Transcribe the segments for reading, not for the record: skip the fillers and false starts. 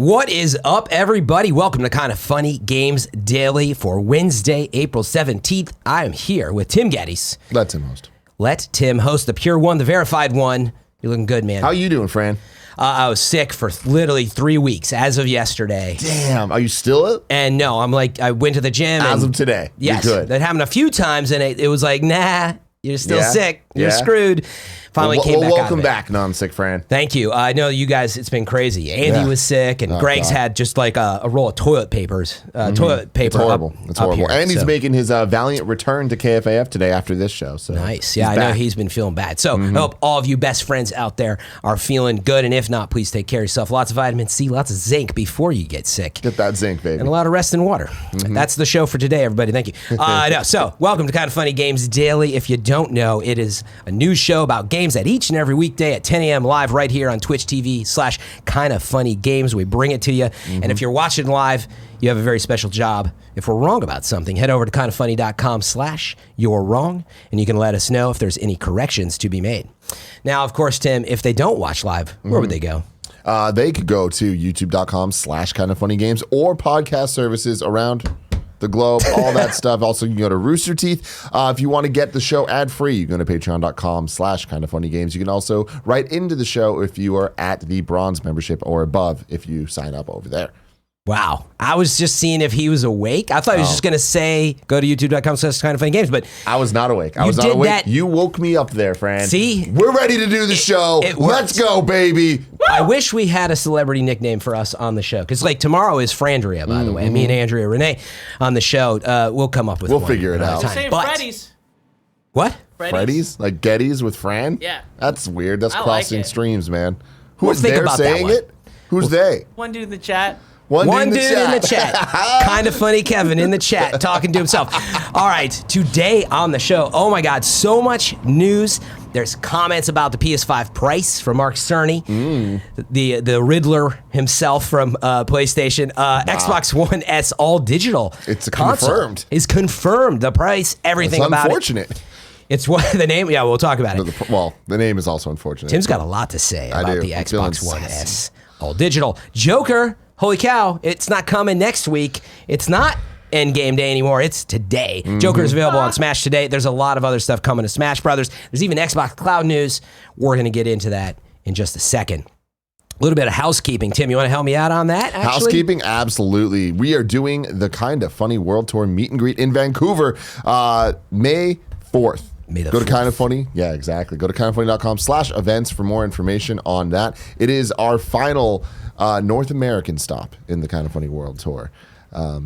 What is up, everybody? Welcome to Kind of Funny Games Daily for Wednesday, April 17th. I am here with Tim Geddes. Let Tim host. Let Tim host, the pure one, the verified one. You're looking good, man. How you doing, Fran? I was sick for literally 3 weeks as of yesterday. Damn, are you still? And no, I went to the gym. As of today. Yes. You're good. That happened a few times, and it was like, nah, you're still sick. You're Yeah. screwed. Finally came back out of welcome it. back, non-sick Fran. Thank you. I know you guys, it's been crazy. Andy was sick, and Greg's had just like a roll of toilet paper. Toilet paper. It's horrible. It's horrible. Here, and he's making his valiant return to KFAF today after this show. So nice. Yeah, I know he's been feeling bad. So I hope all of you best friends out there are feeling good. And if not, please take care of yourself. Lots of vitamin C, lots of zinc before you get sick. Get that zinc, baby. And a lot of rest and water. That's the show for today, everybody. Thank you. So welcome to Kind of Funny Games Daily. If you don't know, it is a news show about games that each and every weekday at 10 a.m. live right here on Twitch TV/Kind of Funny Games. We bring it to you. And if you're watching live, you have a very special job. If we're wrong about something, head over to kindoffunny.com/you're wrong, and you can let us know if there's any corrections to be made. Now, of course, Tim, if they don't watch live, where would they go? They could go to youtube.com/kindoffunnygames or podcast services around the globe, all that stuff. Also, you can go to Rooster Teeth. If you want to get the show ad-free, you can go to patreon.com/kindoffunnygames. You can also write into the show if you are at the bronze membership or above if you sign up over there. Wow. I was just seeing if he was awake. I thought he was just going to say, go to youtube.com/kindoffunnygames, but I was not awake. I was not awake. You woke me up there, Fran. See? We're ready to do the show. Let's go, baby. I wish we had a celebrity nickname for us on the show. Because, like, tomorrow is Frandria, by the way. Me and Andrea Renee on the show. We'll come up with one. We'll figure it out. Saying Freddy's. What? Freddy's? Like Geddes with Fran? Yeah. That's weird. That's crossing like streams, man. We'll Who's think there about that saying one. it? Who's they? One dude in the chat. One dude in the chat. Kind of funny Kevin in the chat talking to himself. All right, today on the show, oh my God, so much news. There's comments about the PS5 price from Mark Cerny, the Riddler himself from PlayStation. Xbox One S all digital. It's console confirmed. Is confirmed. The price, everything It's about unfortunate. it. It's what the name. Yeah, we'll talk about it. The name is also unfortunate. Tim's got a lot to say about the I'm Xbox One sassy. S all digital. Joker. Holy cow, it's not coming next week. It's not Endgame Day anymore. It's today. Joker is available on Smash today. There's a lot of other stuff coming to Smash Brothers. There's even Xbox Cloud news. We're going to get into that in just a second. A little bit of housekeeping. Tim, you want to help me out on that, actually? Housekeeping? Absolutely. We are doing the Kind of Funny World Tour meet and greet in Vancouver May 4th. Go to Kind of Funny. Yeah, exactly. Go to kindoffunny.com/events for more information on that. It is our final North American stop in the Kind of Funny World Tour.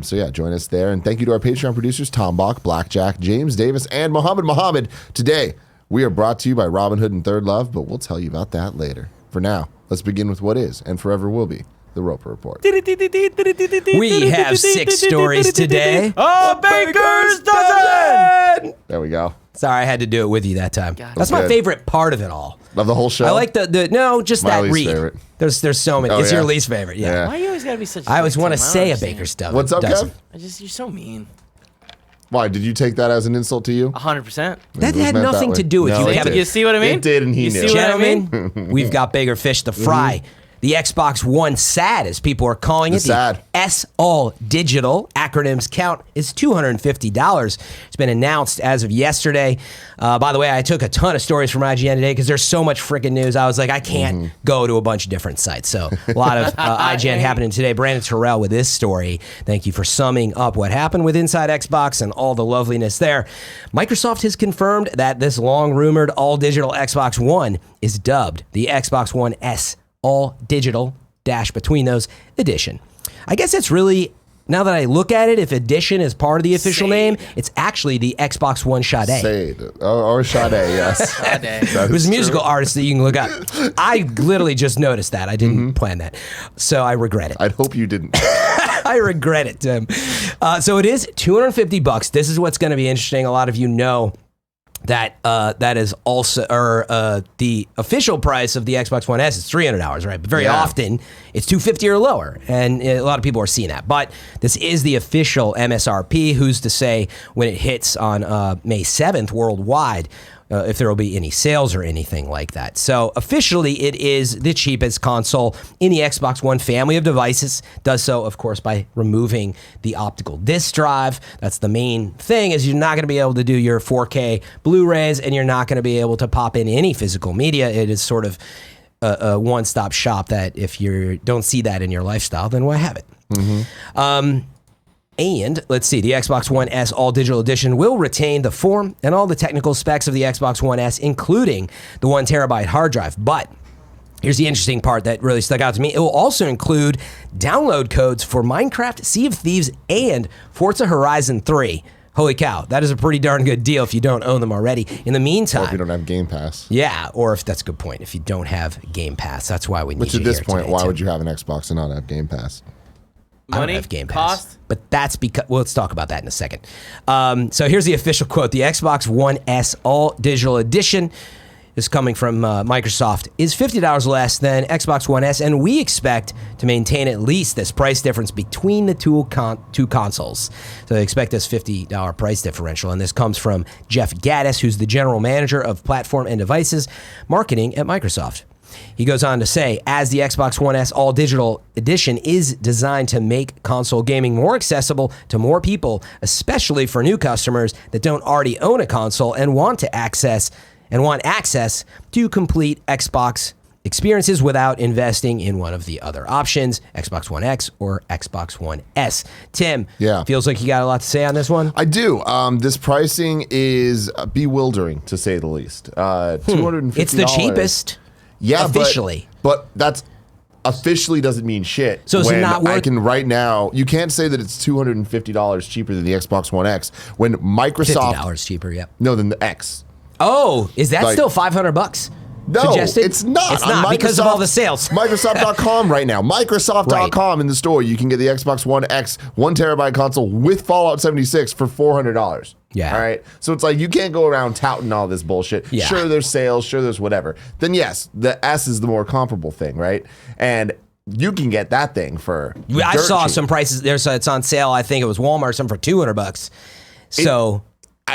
So yeah, join us there. And thank you to our Patreon producers, Tom Bach, Blackjack, James Davis, and Mohammed. Today, we are brought to you by Robinhood and Thirdlove, but we'll tell you about that later. For now, let's begin with what is and forever will be the Roper Report. We have 6 stories today. A baker's dozen! There we go. Sorry, I had to do it with you that time. That's my favorite part of it all. Love the whole show? I like just My that least read. favorite. There's so many. Oh, It's yeah? your least favorite, yeah. Why you always gotta be such a I always want to dick, Tim? say I a don't understand. baker's dozen. What's up, dozen. Kev? You're so mean. Why? Did you take that as an insult to you? 100%. That It was had meant nothing that to way. do with No, you, it Kevin. did. You see what I mean? It did, and he You knew. see what I mean? Gentlemen, we've got bigger fish to fry. The Xbox One SAD, as people are calling it, SAD. the S All Digital acronyms count is $250. It's been announced as of yesterday. By the way, I took a ton of stories from IGN today because there's so much freaking news. I was like, I can't go to a bunch of different sites. So a lot of IGN happening today. Brandin Tyrell with this story. Thank you for summing up what happened with Inside Xbox and all the loveliness there. Microsoft has confirmed that this long-rumored all-digital Xbox One is dubbed the Xbox One S All Digital dash between those edition. I guess it's really, now that I look at it, if edition is part of the official name, it's actually the Xbox One Sade. Sade. Or Sade, yes. Sade. Who's a musical artist that you can look up. I literally just noticed that. I didn't plan that. So I regret it. I'd hope you didn't. I regret it, Tim. So it is $250. This is what's going to be interesting. A lot of you know that that is also, or the official price of the Xbox One S is $300, right? But very often it's $250 or lower, and a lot of people are seeing that. But this is the official MSRP. Who's to say when it hits on May 7th worldwide, if there will be any sales or anything like that. So officially, it is the cheapest console in the Xbox One family of devices. Does so, of course, by removing the optical disc drive. That's the main thing, is you're not going to be able to do your 4K Blu-rays, and you're not going to be able to pop in any physical media. It is sort of a one-stop shop that if you don't see that in your lifestyle, then why have it? And let's see, the Xbox One S All Digital Edition will retain the form and all the technical specs of the Xbox One S, including the 1 terabyte hard drive. But here's the interesting part that really stuck out to me. It will also include download codes for Minecraft, Sea of Thieves, and Forza Horizon 3. Holy cow, that is a pretty darn good deal if you don't own them already. In the meantime... Or if you don't have Game Pass. Yeah, or if that's a good point. If you don't have Game Pass, that's why we need you here Which at this point, today, why Tim. would you have an Xbox and not have Game Pass? I don't Money, have Game Pass, cost. but that's because, well, let's talk about that in a second. So here's the official quote. The Xbox One S All Digital Edition is coming from Microsoft, is $50 less than Xbox One S, and we expect to maintain at least this price difference between the two consoles. So they expect this $50 price differential, and this comes from Jeff Gaddis, who's the general manager of platform and devices marketing at Microsoft. He goes on to say, as the Xbox One S All Digital Edition is designed to make console gaming more accessible to more people, especially for new customers that don't already own a console and want access to complete Xbox experiences without investing in one of the other options, Xbox One X or Xbox One S. Tim, feels like you got a lot to say on this one? I do. This pricing is bewildering, to say the least. $250. It's the cheapest. Yeah, officially. But that's officially doesn't mean shit. So is it not worth... I can right now, you can't say that it's $250 cheaper than the Xbox One X when Microsoft... $50 cheaper, yep. No, than the X. Oh, is that still $500? No, suggested? it's not. It's not because of all the sales. Microsoft.com right now. Microsoft.com in the store. You can get the Xbox One X 1 terabyte console with Fallout 76 for $400. Yeah. All right. So it's like you can't go around touting all this bullshit. Yeah. Sure, there's sales. Sure, there's whatever. Then yes, the S is the more comparable thing, right? And you can get that thing for. I saw cheap. some prices. It's on sale. I think it was Walmart, some for $200. So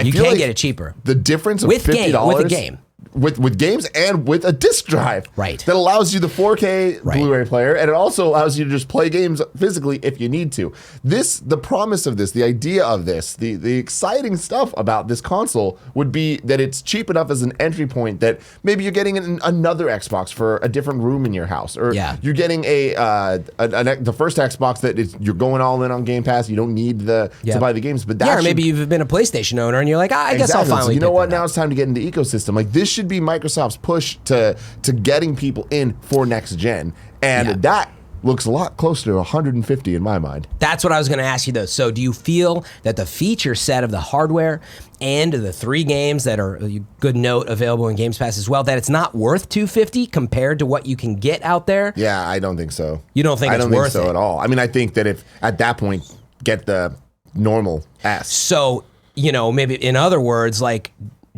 you can like get it cheaper. The difference of with $50 with a game. With games and with a disc drive, right? That allows you the 4K Blu-ray player, and it also allows you to just play games physically if you need to. The promise of this, the idea of this, the exciting stuff about this console would be that it's cheap enough as an entry point that maybe you're getting another Xbox for a different room in your house, or you're getting the first Xbox that you're going all in on Game Pass. You don't need to buy the games, but or maybe you've been a PlayStation owner and you're like, I guess I'll finally. So you know what? Now it's time to get into the ecosystem. Like this should be Microsoft's push to getting people in for next gen, and that looks a lot closer to 150 in my mind. That's what I was going to ask you though. So do you feel that the feature set of the hardware and the 3 games that are a good note available in Games Pass as well, that it's not worth $250 compared to what you can get out there? Yeah, I don't think so. You don't think it's worth it? I don't think so at all. I mean, I think that if at that point get the normal S. So, maybe in other words, like,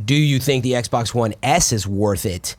do you think the Xbox One S is worth it?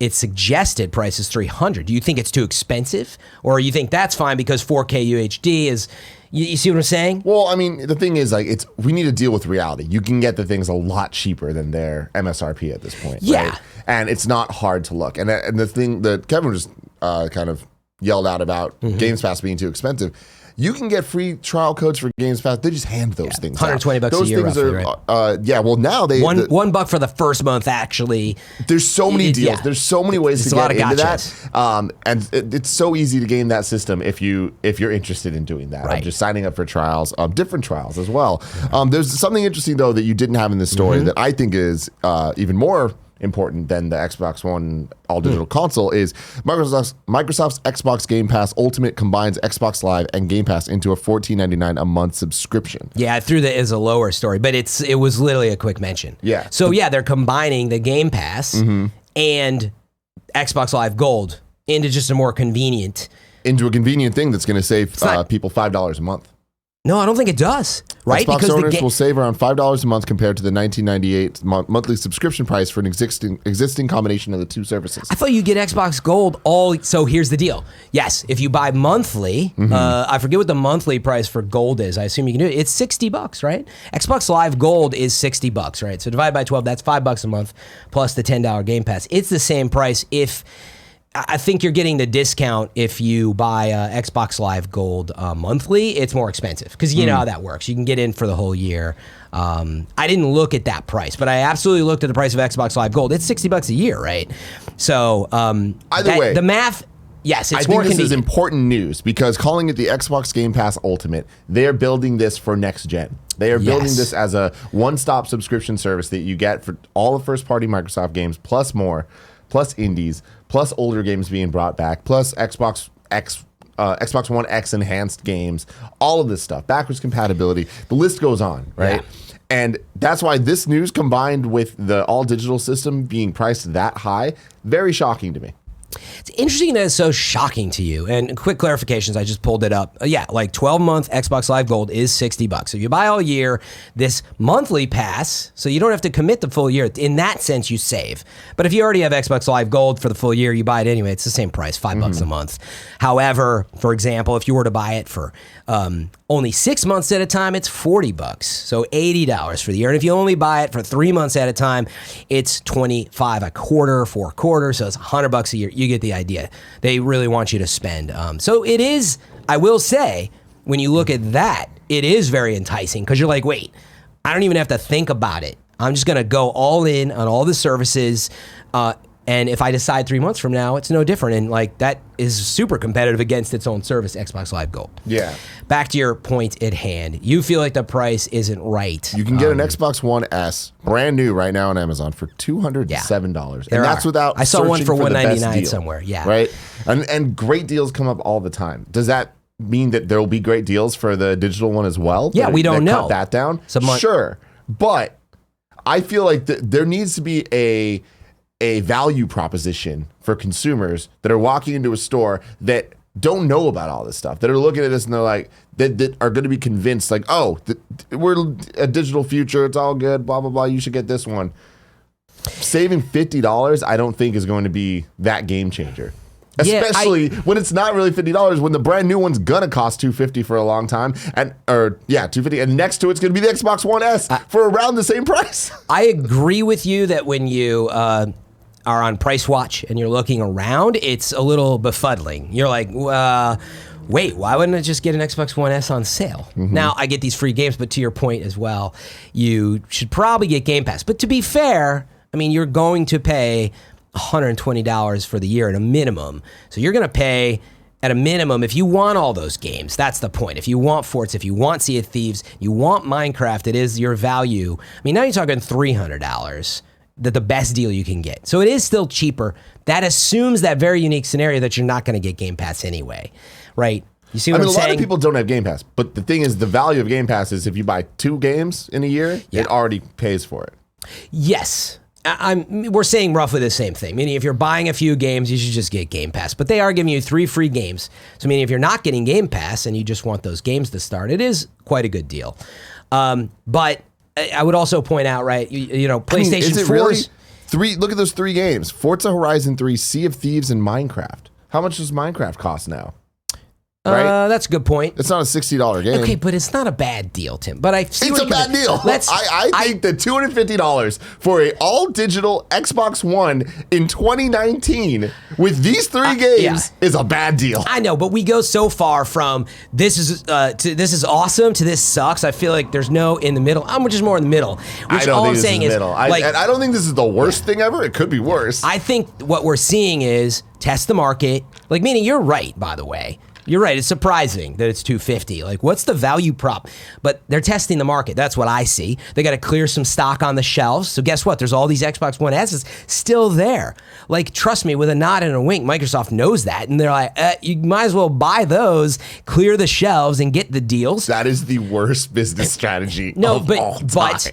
Its suggested price is $300. Do you think it's too expensive? Or you think that's fine because 4K UHD is... You see what I'm saying? Well, I mean, the thing is, like, we need to deal with reality. You can get the things a lot cheaper than their MSRP at this point. Yeah. Right? And it's not hard to look. And the thing that Kevin just kind of yelled out about Games Pass being too expensive... You can get free trial codes for Games Pass. They just hand those things out. $120 those a year, things roughly, right? Well, now they... $1 for the first month, actually. There's so many deals. Yeah. There's so many ways to get into gotchas. that. And it's so easy to game that system if you're interested in doing that. Right. Just signing up for trials, different trials as well. There's something interesting, though, that you didn't have in this story that I think is even more important than the Xbox One all-digital console is Microsoft's Xbox Game Pass Ultimate combines Xbox Live and Game Pass into a $14.99 a month subscription. Yeah, I threw that as a lower story, but it was literally a quick mention. Yeah. So they're combining the Game Pass and Xbox Live Gold into just a more convenient... Into a convenient thing that's going to save people $5 a month. No, I don't think it does. Right? Xbox owners will save around $5 a month compared to the $19.98 monthly subscription price for an existing combination of the two services. I thought you get Xbox Gold so here's the deal. Yes, if you buy monthly, I forget what the monthly price for Gold is. I assume you can do it. It's $60, right? Xbox Live Gold is $60, right? So divide by 12, that's $5 a month plus the $10 Game Pass. It's the same price I think you're getting the discount if you buy Xbox Live Gold monthly. It's more expensive because you know how that works. You can get in for the whole year. I didn't look at that price, but I absolutely looked at the price of Xbox Live Gold. It's $60 a year, right? So either way, the math. Yes, it's more more convenient. This is important news because calling it the Xbox Game Pass Ultimate, they're building this for next gen. They are building this as a one-stop subscription service that you get for all the first-party Microsoft games, plus more, plus indies, plus older games being brought back, plus Xbox One X enhanced games, all of this stuff, backwards compatibility. The list goes on, right? Yeah. And that's why this news combined with the all-digital system being priced that high, very shocking to me. It's interesting that it's so shocking to you. And quick clarifications, I just pulled it up. Yeah, like 12-month Xbox Live Gold is $60. So if you buy all year, this monthly pass, so you don't have to commit the full year. In that sense, you save. But if you already have Xbox Live Gold for the full year, you buy it anyway. It's the same price, $5 a month. However, for example, if you were to buy it for only 6 months at a time, it's $40. So $80 for the year. And if you only buy it for 3 months at a time, it's $25 a quarter, 4 quarters. So it's $100 a year. You get the idea. They really want you to spend. So it is, I will say, when you look at that, it is very enticing because you're like, wait, I don't even have to think about it. I'm just going to go all in on all the services. And if I decide 3 months from now, it's no different. And like that is super competitive against its own service, Xbox Live Gold. Yeah. Back to your point at hand. You feel like the price isn't right. You can get an Xbox One S brand new right now on Amazon for $207. And that's without I saw one for $199 somewhere. Yeah. Right? And great deals come up all the time. Does that mean that there will be great deals for the digital one as well? Yeah, we don't know. Cut that down? Sure. But I feel like there needs to be a value proposition for consumers that are walking into a store that don't know about all this stuff, that are looking at this and they're like, that are going to be convinced like, oh, we're a digital future. It's all good, blah, blah, blah. You should get this one. Saving $50, I don't think is going to be that game changer. Especially when it's not really $50, when the brand new one's gonna cost $250 for a long time, $250, and next to it's gonna be the Xbox One S for around the same price. I agree with you that when you are on Price Watch and you're looking around, it's a little befuddling. You're like, wait, why wouldn't I just get an Xbox One S on sale? Mm-hmm. Now I get these free games, but to your point as well, you should probably get Game Pass. But to be fair, I mean, you're going to pay $120 for the year at a minimum. So you're going to pay at a minimum if you want all those games. That's the point. If you want Forza, if you want Sea of Thieves, you want Minecraft, it is your value. I mean, now you're talking $300, the best deal you can get. So it is still cheaper. That assumes that very unique scenario that you're not going to get Game Pass anyway, right? You see what I'm saying? A lot of people don't have Game Pass, but the thing is, the value of Game Pass is if you buy 2 games in a year, it already pays for it. Yes. We're saying roughly the same thing. Meaning, if you're buying a few games, you should just get Game Pass. But they are giving you 3 free games. So, meaning if you're not getting Game Pass and you just want those games to start, it is quite a good deal. But I would also point out, right? You know, PlayStation 4's really? Look at those 3 games: Forza Horizon 3, Sea of Thieves, and Minecraft. How much does Minecraft cost now? Right? That's a good point. It's not a $60 game. Okay, but it's not a bad deal, Tim. But I see it's a bad deal. I think that $250 for an all-digital Xbox One in 2019 with these 3 games is a bad deal. I know, but we go so far from this is awesome to this sucks. I feel like there's no in the middle. I'm just more in the middle. I don't think this is middle. I don't think this is the worst thing ever. It could be worse. I think what we're seeing is test the market. Like, meaning you're right, by the way. You're right. It's surprising that it's $250. Like, what's the value prop? But they're testing the market. That's what I see. They got to clear some stock on the shelves. So guess what? There's all these Xbox One S's still there. Like, trust me, with a nod and a wink, Microsoft knows that. And they're like, you might as well buy those, clear the shelves, and get the deals. That is the worst business strategy all time. But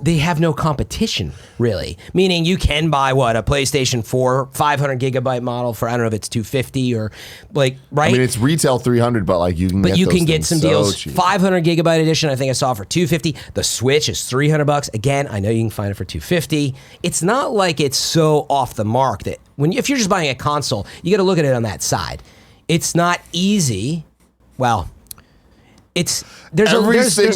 they have no competition, really. Meaning you can buy, a PlayStation 4 500 gigabyte model for, I don't know if it's $250 or, like, right? I mean, it's retail $300, but like you can get some so deals. cheap. 500 gigabyte edition, I think I saw for $250. The Switch is $300. Again, I know you can find it for $250. It's not like it's so off the mark that if you're just buying a console, you got to look at it on that side. It's not easy. Well, there's a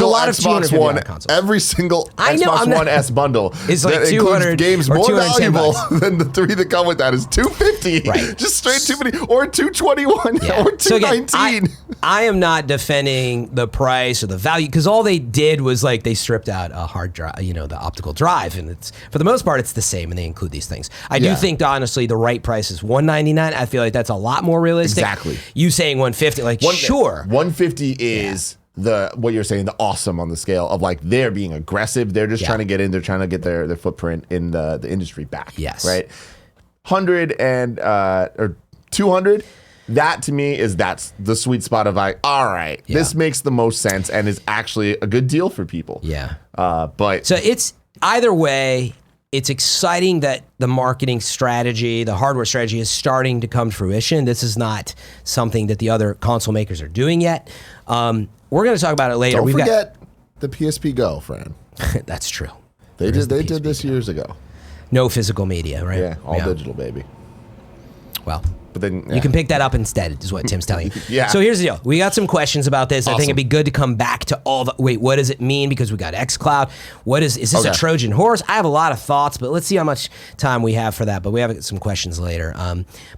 lot of Xbox One, consoles. every single I know, Xbox One S bundle is like that 200 includes games or more 210 valuable bucks. than the 3 that come with that is $250. Right. Just straight $250 or $221 Yeah. or $219. So again, I am not defending the price or the value because all they did was like they stripped out a hard drive, the optical drive, and it's for the most part it's the same, and they include these things. I do think honestly the right price is $199. I feel like that's a lot more realistic. Exactly. You saying $150, like sure, $150 is. What you're saying, the awesome on the scale of like they're being aggressive. They're just trying to get in. They're trying to get their footprint in the industry back. Yes. Right. 100 or 200. That to me that's the sweet spot of like, all right, this makes the most sense and is actually a good deal for people. Yeah. But so it's either way. It's exciting that the marketing strategy, the hardware strategy is starting to come to fruition. This is not something that the other console makers are doing yet. We're going to talk about it later. Don't forget the PSP Go, Fran. That's true. They did this years ago. No physical media, right? Yeah, all digital, baby. Well, but then you can pick that up instead, is what Tim's telling you. Yeah. So here's the deal. We got some questions about this. Awesome. I think it'd be good to come back to what does it mean? Because we got xCloud. Is this a Trojan horse? I have a lot of thoughts, but let's see how much time we have for that. But we have some questions later.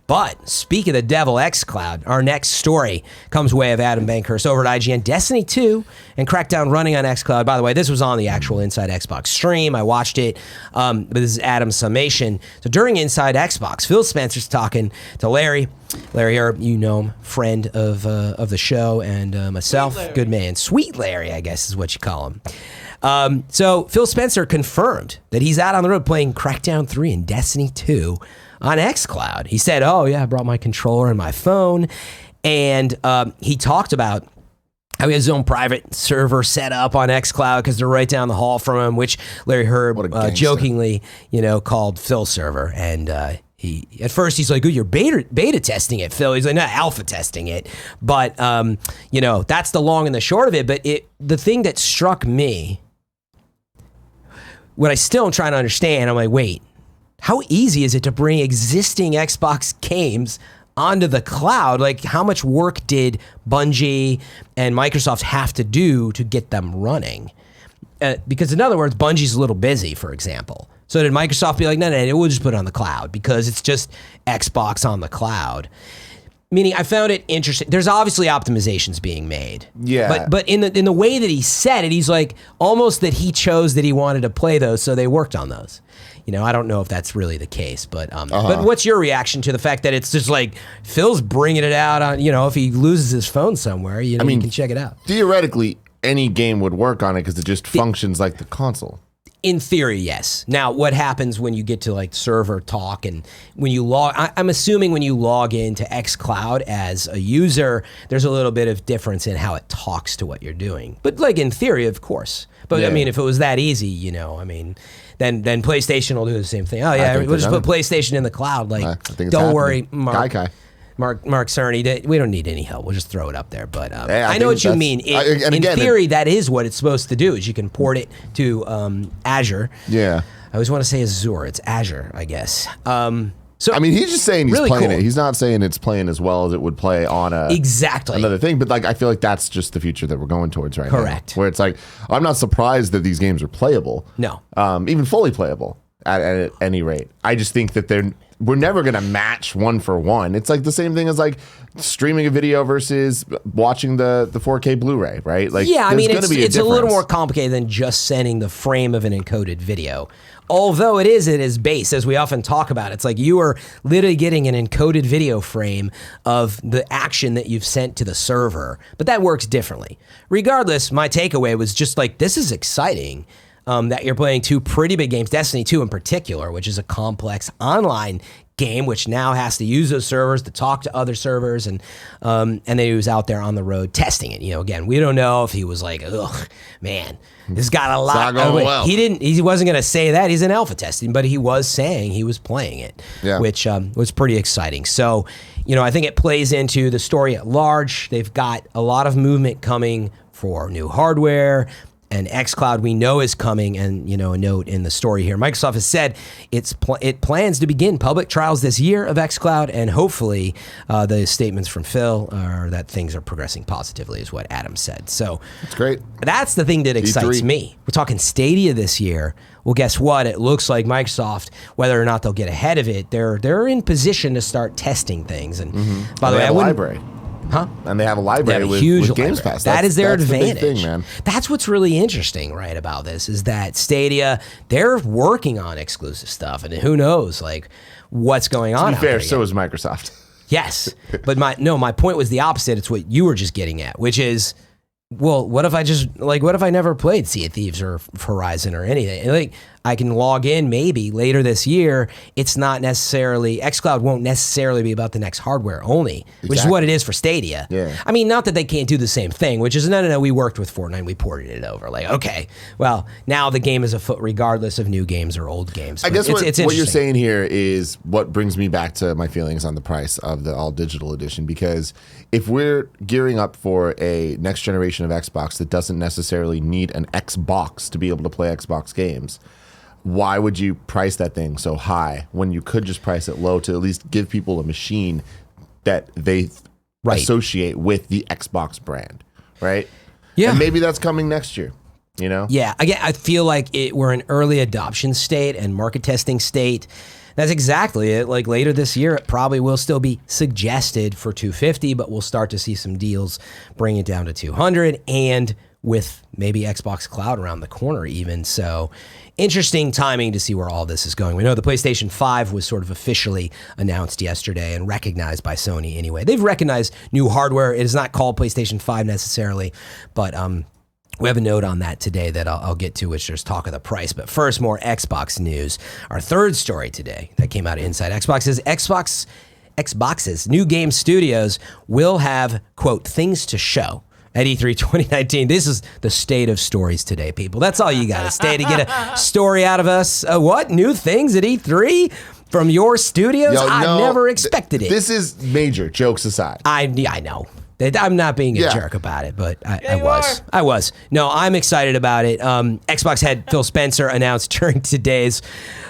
But speak of the devil, xCloud, our next story comes way of Adam Bankhurst over at IGN. Destiny 2 and Crackdown running on xCloud. By the way, this was on the actual Inside Xbox stream. I watched it. But this is Adam's summation. So during Inside Xbox, Phil Spencer's talking to Larry. Larry here, you know him, friend of the show, and myself, good man. Sweet Larry, I guess is what you call him. So Phil Spencer confirmed that he's out on the road playing Crackdown 3 and Destiny 2 on xCloud. He said, oh yeah, I brought my controller and my phone, and he talked about how he has his own private server set up on xCloud because they're right down the hall from him, which Larry Herb jokingly, called Phil's server, and at first he's like, "Oh, you're beta testing it, Phil." He's like, "No, alpha testing it." But that's the long and the short of it. But the thing that struck me, what I still am trying to understand, I'm like, wait, how easy is it to bring existing Xbox games onto the cloud? Like, how much work did Bungie and Microsoft have to do to get them running? Because in other words, Bungie's a little busy, for example. So did Microsoft be like, no, we'll just put it on the cloud because it's just Xbox on the cloud? Meaning, I found it interesting. There's obviously optimizations being made. Yeah. But in the way that he said it, he's like almost that he chose that he wanted to play those, so they worked on those. I don't know if that's really the case, but what's your reaction to the fact that it's just like Phil's bringing it out on, if he loses his phone somewhere, you can check it out. Theoretically, any game would work on it because it just functions like the console. In theory, yes. Now, what happens when you get to like server talk and when you I'm assuming when you log into xCloud as a user, there's a little bit of difference in how it talks to what you're doing. But like in theory, of course. But I mean, if it was that easy, then PlayStation will do the same thing. Oh yeah, we'll just put PlayStation in the cloud. Like, don't worry, Mark. Mark Cerny, we don't need any help. We'll just throw it up there. But I know what you mean. In theory, that is what it's supposed to do, is you can port it to Azure. Yeah. I always want to say Azure. It's Azure, I guess. So he's just saying he's really playing cool. it. He's not saying it's playing as well as it would play on another thing. But like, I feel like that's just the future that we're going towards right now. Correct. Where it's like, I'm not surprised that these games are playable. No. Even fully playable at any rate. I just think that we're never going to match one for one. It's like the same thing as like streaming a video versus watching the 4K Blu-ray, right? Like, yeah, I mean, it's a little more complicated than just sending the frame of an encoded video. Although it is at its base, as we often talk about, it's like you are literally getting an encoded video frame of the action that you've sent to the server. But that works differently. Regardless, my takeaway was just like, this is exciting. That you're playing two pretty big games, Destiny 2 in particular, which is a complex online game, which now has to use those servers to talk to other servers, and then he was out there on the road testing it. Again, we don't know if he was like, ugh, man, this got a lot. It's not going well. He wasn't going to say that. He's in alpha testing, but he was saying he was playing it, which was pretty exciting. So, I think it plays into the story at large. They've got a lot of movement coming for new hardware. And xCloud we know is coming, and a note in the story here. Microsoft has said it plans to begin public trials this year of xCloud, and hopefully the statements from Phil are that things are progressing positively, is what Adam said. So that's great. That's the thing that excites me. We're talking Stadia this year. Well, guess what? It looks like Microsoft, whether or not they'll get ahead of it, they're in position to start testing things. And by the way, I wouldn't. Huh? And they have a library with GameSpot. That is their advantage. The big thing, man. That's what's really interesting, right, about this is that Stadia, they're working on exclusive stuff, and who knows, what's going on. To be fair, so is Microsoft. Yes, but my point was the opposite. It's what you were just getting at, which is, well, what if I never played Sea of Thieves or Horizon or anything? I can log in maybe later this year. It's not necessarily, xCloud won't necessarily be about the next hardware only, which is what it is for Stadia. Yeah. I mean, not that they can't do the same thing, which is, no, we worked with Fortnite, we ported it over. Okay, well, now the game is afoot regardless of new games or old games. I guess what you're saying here is what brings me back to my feelings on the price of the all digital edition, because if we're gearing up for a next generation of Xbox that doesn't necessarily need an Xbox to be able to play Xbox games, why would you price that thing so high when you could just price it low to at least give people a machine that they associate with the Xbox brand, right? Yeah. And maybe that's coming next year, Yeah. Again, I feel like we're in early adoption state and market testing state. That's exactly it. Later this year, it probably will still be suggested for $250, but we'll start to see some deals bring it down to $200, and with maybe Xbox Cloud around the corner even. So interesting timing to see where all this is going. We know the PlayStation 5 was sort of officially announced yesterday and recognized by Sony anyway. They've recognized new hardware. It is not called PlayStation 5 necessarily, but we have a note on that today that I'll get to, which there's talk of the price. But first, more Xbox news. Our third story today that came out of Inside Xbox is Xbox's new game studios will have, quote, things to show at E3 2019. This is the state of stories today, people. That's all you got to stay to get a story out of us. What? New things at E3 from your studios? I never expected it. This is major, jokes aside. I know. I'm not being a jerk about it, but I was. No, I'm excited about it. Xbox head Phil Spencer announced during today's...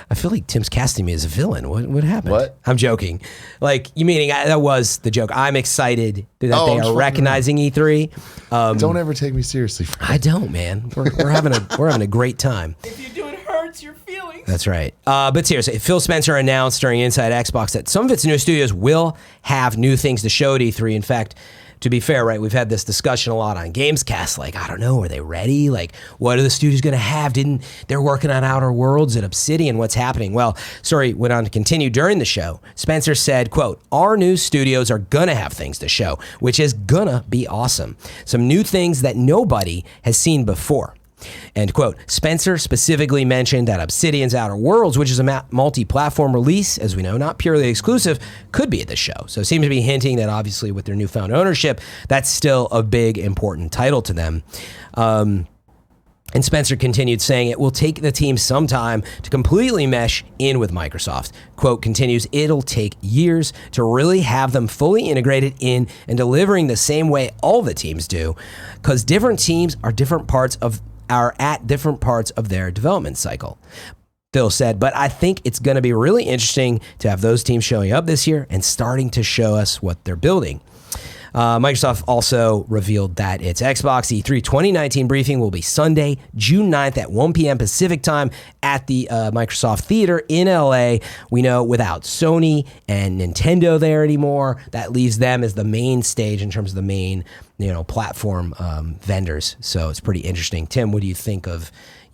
I feel like Tim's casting me as a villain. What happened? What? I'm joking. You meaning that was the joke. I'm excited that they are recognizing E3. Don't ever take me seriously. I don't, man. We're having a great time. If you do, it hurts your feelings. That's right. But seriously, Phil Spencer announced during Inside Xbox that some of its new studios will have new things to show at E3. In fact, to be fair, right, we've had this discussion a lot on Gamescast. I don't know, are they ready? What are the studios going to have? They're working on Outer Worlds at Obsidian. What's happening? Well, story went on to continue during the show. Spencer said, quote, our new studios are going to have things to show, which is going to be awesome. Some new things that nobody has seen before. End quote. Spencer specifically mentioned that Obsidian's Outer Worlds, which is a multi-platform release, as we know, not purely exclusive, could be at the show. So it seems to be hinting that obviously with their newfound ownership, that's still a big, important title to them. And Spencer continued saying it will take the team some time to completely mesh in with Microsoft. Quote continues, it'll take years to really have them fully integrated in and delivering the same way all the teams do, because different teams are at different parts of their development cycle. Phil said, but I think it's going to be really interesting to have those teams showing up this year and starting to show us what they're building. Microsoft also revealed that its Xbox E3 2019 briefing will be Sunday, June 9th at 1 p.m. Pacific time at the Microsoft Theater in LA. We know without Sony and Nintendo there anymore, that leaves them as the main stage in terms of the main platform vendors. So it's pretty interesting. Tim, what do you think of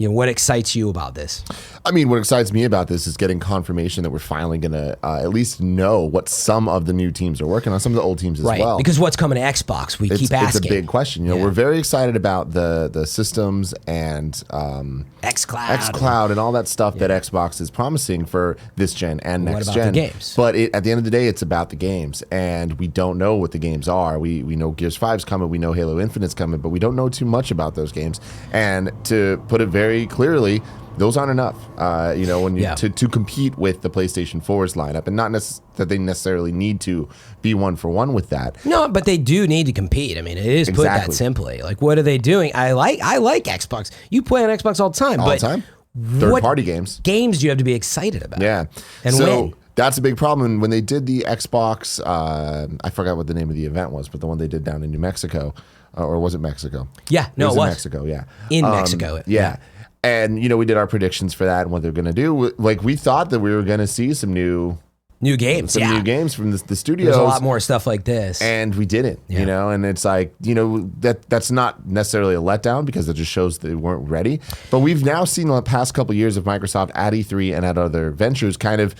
what excites you about this? I mean, what excites me about this is getting confirmation that we're finally going to at least know what some of the new teams are working on, some of the old teams as well. Because what's coming to Xbox, we keep asking. It's a big question. We're very excited about the systems and xCloud and all that stuff that Xbox is promising for this gen and next what about gen. The games? But at the end of the day, it's about the games, and we don't know what the games are. We know Gears 5's coming, we know Halo Infinite's coming, but we don't know too much about those games. And to put it very clearly, those aren't enough, when you to compete with the PlayStation 4's lineup, and not that they necessarily need to be one for one with that. No, but they do need to compete. I mean, it is put that simply. Like, what are they doing? I like Xbox. You play on Xbox all the time. Third-party games. Games do you have to be excited about? Yeah. And when? That's a big problem. When they did the Xbox, I forgot what the name of the event was, but the one they did down in New Mexico, or was it Mexico? Yeah, no, it was. In Mexico, yeah. In Mexico. Yeah. And, we did our predictions for that and what they're going to do. Like, we thought that we were going to see some new games. New games from the studios. There's a lot more stuff like this. And we didn't, and it's like, that's not necessarily a letdown because it just shows they weren't ready. But we've now seen the past couple of years of Microsoft at E3 and at other ventures kind of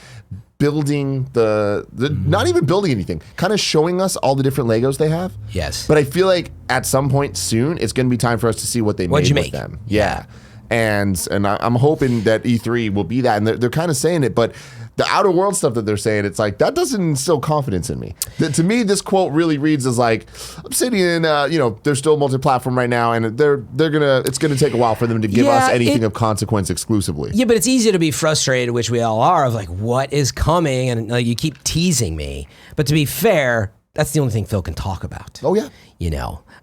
building not even building anything, kind of showing us all the different Legos they have. Yes. But I feel like at some point soon, it's going to be time for us to see what they made with them. Yeah. And I'm hoping that E3 will be that. And they're kind of saying it, but the Outer World stuff that they're saying, it's like, that doesn't instill confidence in me. To me, this quote really reads as like, Obsidian, they're still multi-platform right now, and it's gonna take a while for them to give us anything of consequence exclusively. Yeah, but it's easy to be frustrated, which we all are, of like, what is coming? And like, you keep teasing me. But to be fair, that's the only thing Phil can talk about. Oh, yeah.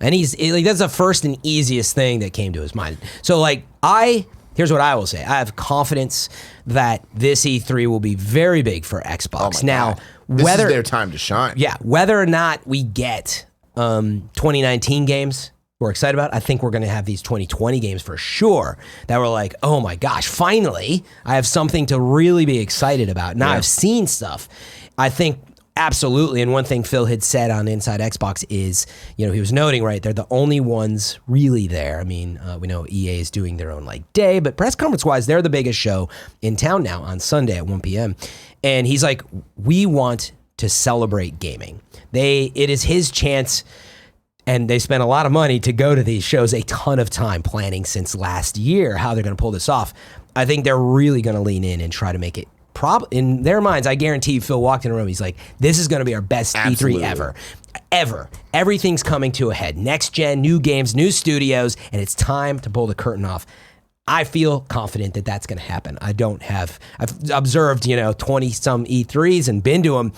And he's like, that's the first and easiest thing that came to his mind. So like, here's what I will say. I have confidence that this E3 will be very big for Xbox. Now, this is their time to shine. Yeah, whether or not we get 2019 games we're excited about, I think we're going to have these 2020 games for sure that we're like, oh my gosh, finally, I have something to really be excited about. Now I've seen stuff. I think absolutely. And one thing Phil had said on Inside Xbox is, he was noting, right, they're the only ones really there. I mean, we know EA is doing their own day, but press conference wise, they're the biggest show in town now on Sunday at 1 p.m. And he's like, we want to celebrate gaming. It is his chance, and they spent a lot of money to go to these shows, a ton of time planning since last year, how they're going to pull this off. I think they're really going to lean in and try to make it in their minds. I guarantee you, Phil walked in a room, he's like, this is going to be our best E3 ever. Everything's coming to a head. Next gen, new games, new studios, and it's time to pull the curtain off. I feel confident that that's going to happen. I've observed, 20 some E3s and been to them.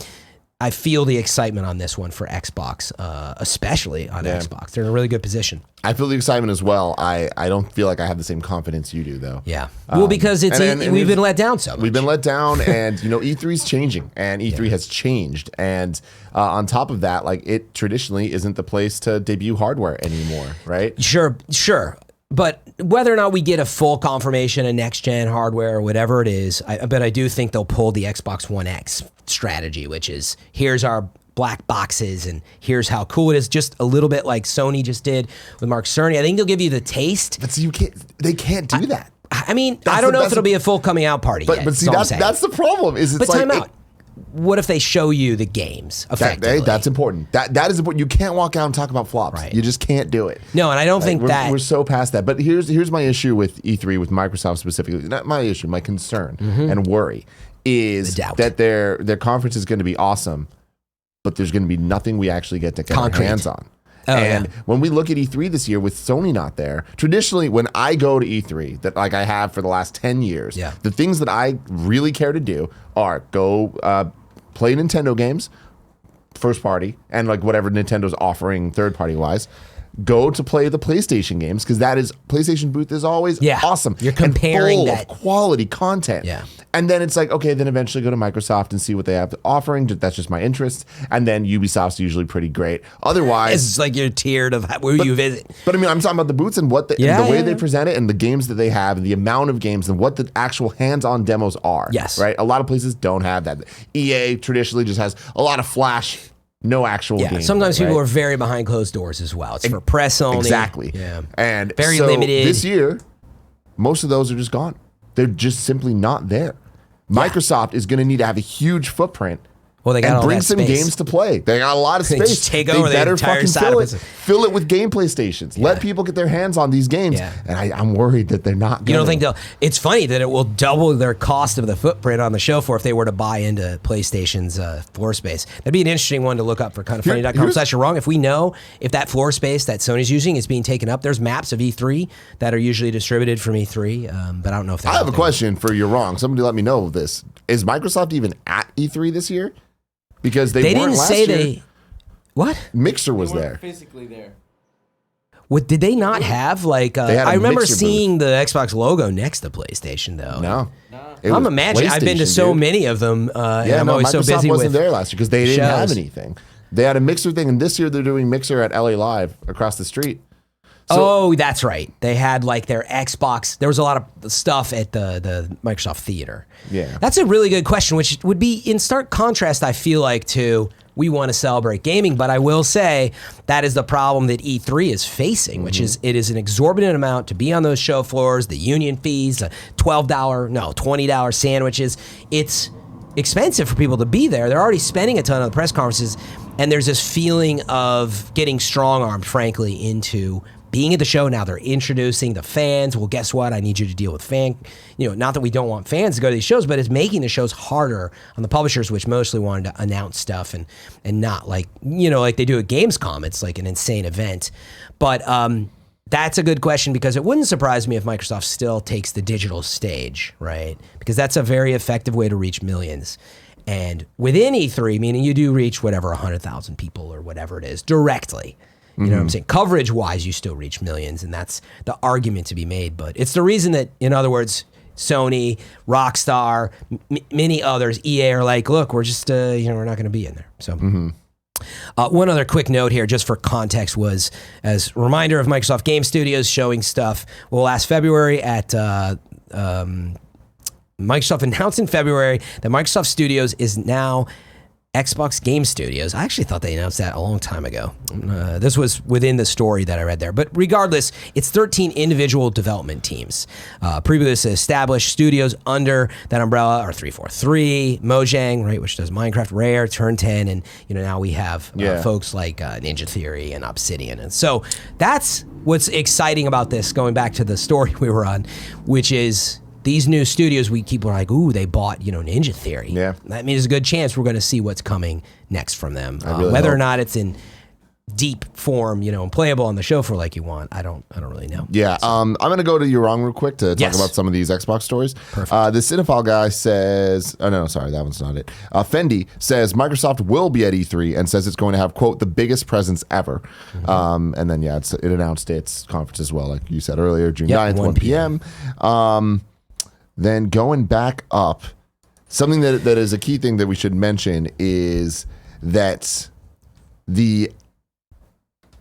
I feel the excitement on this one for Xbox, especially on Xbox. They're in a really good position. I feel the excitement as well. I don't feel like I have the same confidence you do, though. Yeah. Well, because we've been let down so much. We've been let down, and E3's changing, and E3 has changed. And on top of that, it traditionally isn't the place to debut hardware anymore, right? Sure. But whether or not we get a full confirmation of next-gen hardware or whatever it is, I do think they'll pull the Xbox One X strategy, which is, here's our black boxes and here's how cool it is, just a little bit like Sony just did with Mark Cerny. I think they'll give you the taste. But they can't do that. I mean, I don't know if it'll be a full coming out party yet. But see, that's the problem. Time out. What if they show you the games effectively? That's important. That is important. You can't walk out and talk about flops. Right. You just can't do it. No, and I don't think we're so past that. But here's my issue with E3, with Microsoft specifically. Not my issue, my concern and worry is that their conference is going to be awesome, but there's going to be nothing we actually get to get our hands on. When we look at E3 this year with Sony not there, traditionally when I go to E3, that I have for the last 10 years, the things that I really care to do are go play Nintendo games, first party, and whatever Nintendo's offering third party wise. Go to play the PlayStation games, because PlayStation booth is always awesome. You're comparing and full of quality content. Yeah. And then it's okay, then eventually go to Microsoft and see what they have offering. That's just my interest. And then Ubisoft's usually pretty great. Otherwise, it's like you're tiered of where you visit. But I mean, I'm talking about the booths and what the way they present it and the games that they have and the amount of games and what the actual hands-on demos are. Yes. Right? A lot of places don't have that. EA traditionally just has a lot of flash. No actual game. Sometimes people are very behind closed doors as well. It's for press only. Exactly. Yeah. And very limited. This year, most of those are just gone. They're just simply not there. Microsoft is going to need to have a huge footprint. Well, they got and all bring that some space. games to play. They got a lot of They space. just take over the better entire fucking side fill of it. it. Fill it with gameplay stations. Let people get their hands on these games. Yeah. And I'm worried that they're not. You don't think they'll? It's funny that it will double their cost of the footprint on the show floor if they were to buy into PlayStation's floor space. That'd be an interesting one to look up for kindoffunny.com/wrong. If we know if that floor space that Sony's using is being taken up, there's maps of E3 that are usually distributed from E3, but I don't know if that's. I have a question for You're Wrong. Somebody let me know this. Is Microsoft even at E3 this year? Because they weren't didn't last say year. they. What? Mixer was They weren't there. physically there. What did they not have? Like They had a I remember Mixer seeing the Xbox logo next to PlayStation though. No. I'm was imagining. I've been to PlayStation, so dude. many of them. And I'm always Microsoft so busy wasn't with there last year because they didn't have shows. anything. They had a Mixer thing, and this year they're doing Mixer at LA Live across the street. Oh, that's right. They had like their Xbox. There was a lot of stuff at the Microsoft Theater. Yeah. That's a really good question, which would be in stark contrast, I feel like, to we want to celebrate gaming. But I will say that is the problem that E3 is facing, which is it is an exorbitant amount to be on those show floors, the union fees, the $20 sandwiches. It's expensive for people to be there. They're already spending a ton on the press conferences. And there's this feeling of getting strong-armed, frankly, into being at the show. Now they're introducing the fans. Well, guess what? I need you to deal with not that we don't want fans to go to these shows, but it's making the shows harder on the publishers, which mostly wanted to announce stuff and not like they do at Gamescom. It's like an insane event. But that's a good question because it wouldn't surprise me if Microsoft still takes the digital stage, right? Because that's a very effective way to reach millions. And within E3, meaning you do reach whatever, 100,000 people or whatever it is directly. You know what I'm saying? Coverage-wise, you still reach millions, and that's the argument to be made. But it's the reason that, in other words, Sony, Rockstar, many others, EA are like, look, we're just, we're not going to be in there. So, one other quick note here, just for context, was as a reminder of Microsoft Game Studios showing stuff. Well, last February at Microsoft announced in February that Microsoft Studios is now Xbox Game Studios. I actually thought they announced that a long time ago. This was within the story that I read there. But regardless, it's 13 individual development teams. Previously established studios under that umbrella are 343, Mojang, right, which does Minecraft, Rare, Turn 10, and now we have folks like Ninja Theory and Obsidian. And so that's what's exciting about this, going back to the story we were on, which is these new studios, people are like, ooh, they bought, Ninja Theory. Yeah. That means there's a good chance we're going to see what's coming next from them. Really whether hope. or not it's in deep form, and playable on the show for like you want, I don't really know. Yeah, I'm going to go to You're Wrong real quick to talk about some of these Xbox stories. Perfect. The Cinephile guy says, oh no, sorry, that one's not it. Fendi says Microsoft will be at E3 and says it's going to have, quote, the biggest presence ever. And then, it announced its conference as well, like you said earlier, June 9th, 1 p.m. Then going back up, something that is a key thing that we should mention is that the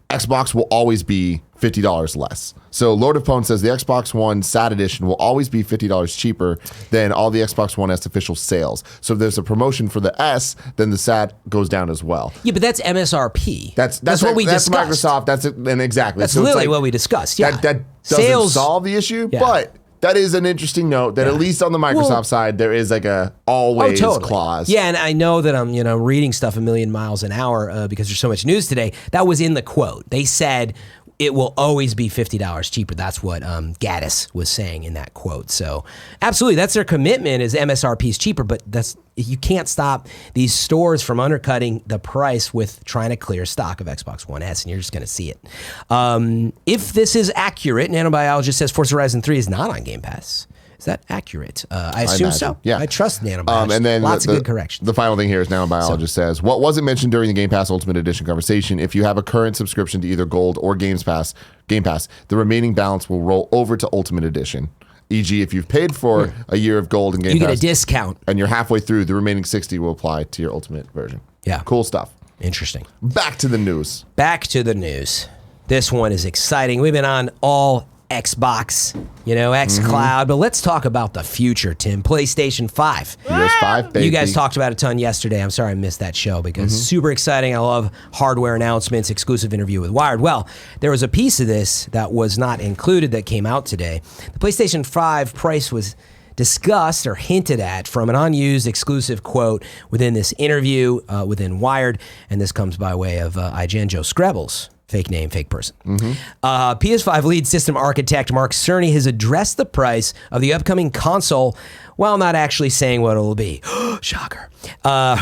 Xbox will always be $50 less. So Lord of Pwn says the Xbox One SAT edition will always be $50 cheaper than all the Xbox One S official sales. So if there's a promotion for the S, then the SAT goes down as well. Yeah, but that's MSRP. That's what we that's discussed. Microsoft. That's it, and exactly. That's so literally it's like, what we discussed. Yeah, that doesn't solve the issue, but that is an interesting note that at least on the Microsoft side, there is like a always clause. Yeah, and I know that I'm reading stuff a million miles an hour because there's so much news today. That was in the quote. They said it will always be $50 cheaper. That's what Gaddis was saying in that quote. So absolutely, that's their commitment is MSRP is cheaper, but you can't stop these stores from undercutting the price with trying to clear stock of Xbox One S, and you're just going to see it. If this is accurate, Nanobiologist says Forza Horizon 3 is not on Game Pass. Is that accurate? I assume so. Yeah. I trust Nanobiologist. And then lots of good corrections. The final thing here is Nanobiologist says, what wasn't mentioned during the Game Pass Ultimate Edition conversation, if you have a current subscription to either Gold or Game Pass, the remaining balance will roll over to Ultimate Edition. E.g., if you've paid for a year of Gold and Game Pass, you get a discount. And you're halfway through, the remaining 60 will apply to your Ultimate version. Yeah. Cool stuff. Interesting. Back to the news. This one is exciting. We've been on all Xbox, xCloud. But let's talk about the future, Tim. PlayStation 5. PS5, baby. You guys talked about a ton yesterday. I'm sorry I missed that show because super exciting. I love hardware announcements, exclusive interview with Wired. Well, there was a piece of this that was not included that came out today. The PlayStation 5 price was discussed or hinted at from an Unused exclusive quote within this interview within Wired, and this comes by way of IGN Joe Skrebels. Fake name, fake person. PS5 lead system architect Mark Cerny has addressed the price of the upcoming console while not actually saying what it will be. Shocker.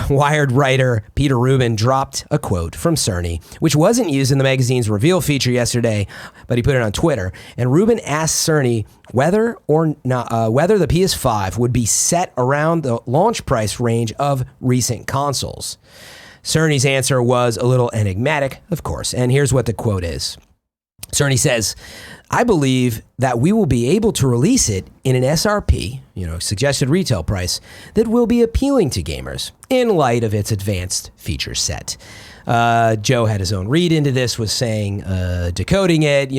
Wired writer Peter Rubin dropped a quote from Cerny, which wasn't used in the magazine's reveal feature yesterday, but he put it on Twitter. And Rubin asked Cerny whether the PS5 would be set around the launch price range of recent consoles. Cerny's answer was a little enigmatic, of course, and here's what the quote is. Cerny says, I believe that we will be able to release it in an SRP, suggested retail price, that will be appealing to gamers in light of its advanced feature set. Joe had his own read into this, was saying, decoding it,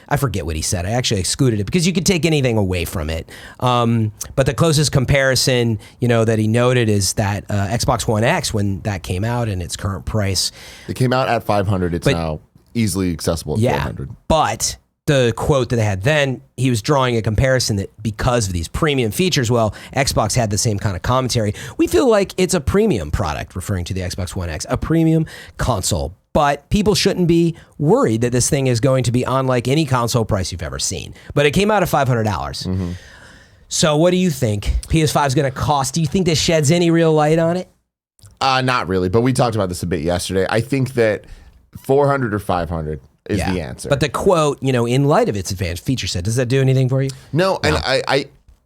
I forget what he said. I actually excluded it because you could take anything away from it. But the closest comparison, that he noted is that Xbox One X, when that came out and its current price. It came out at $500. It's now easily accessible at $400. But the quote that they had then, he was drawing a comparison that because of these premium features, well, Xbox had the same kind of commentary. We feel like it's a premium product, referring to the Xbox One X, a premium console. But people shouldn't be worried that this thing is going to be unlike any console price you've ever seen. But it came out at $500. So what do you think PS5 is going to cost? Do you think this sheds any real light on it? Not really, but we talked about this a bit yesterday. I think that 400 or 500 is the answer. But the quote, in light of its advanced feature set, does that do anything for you? No. And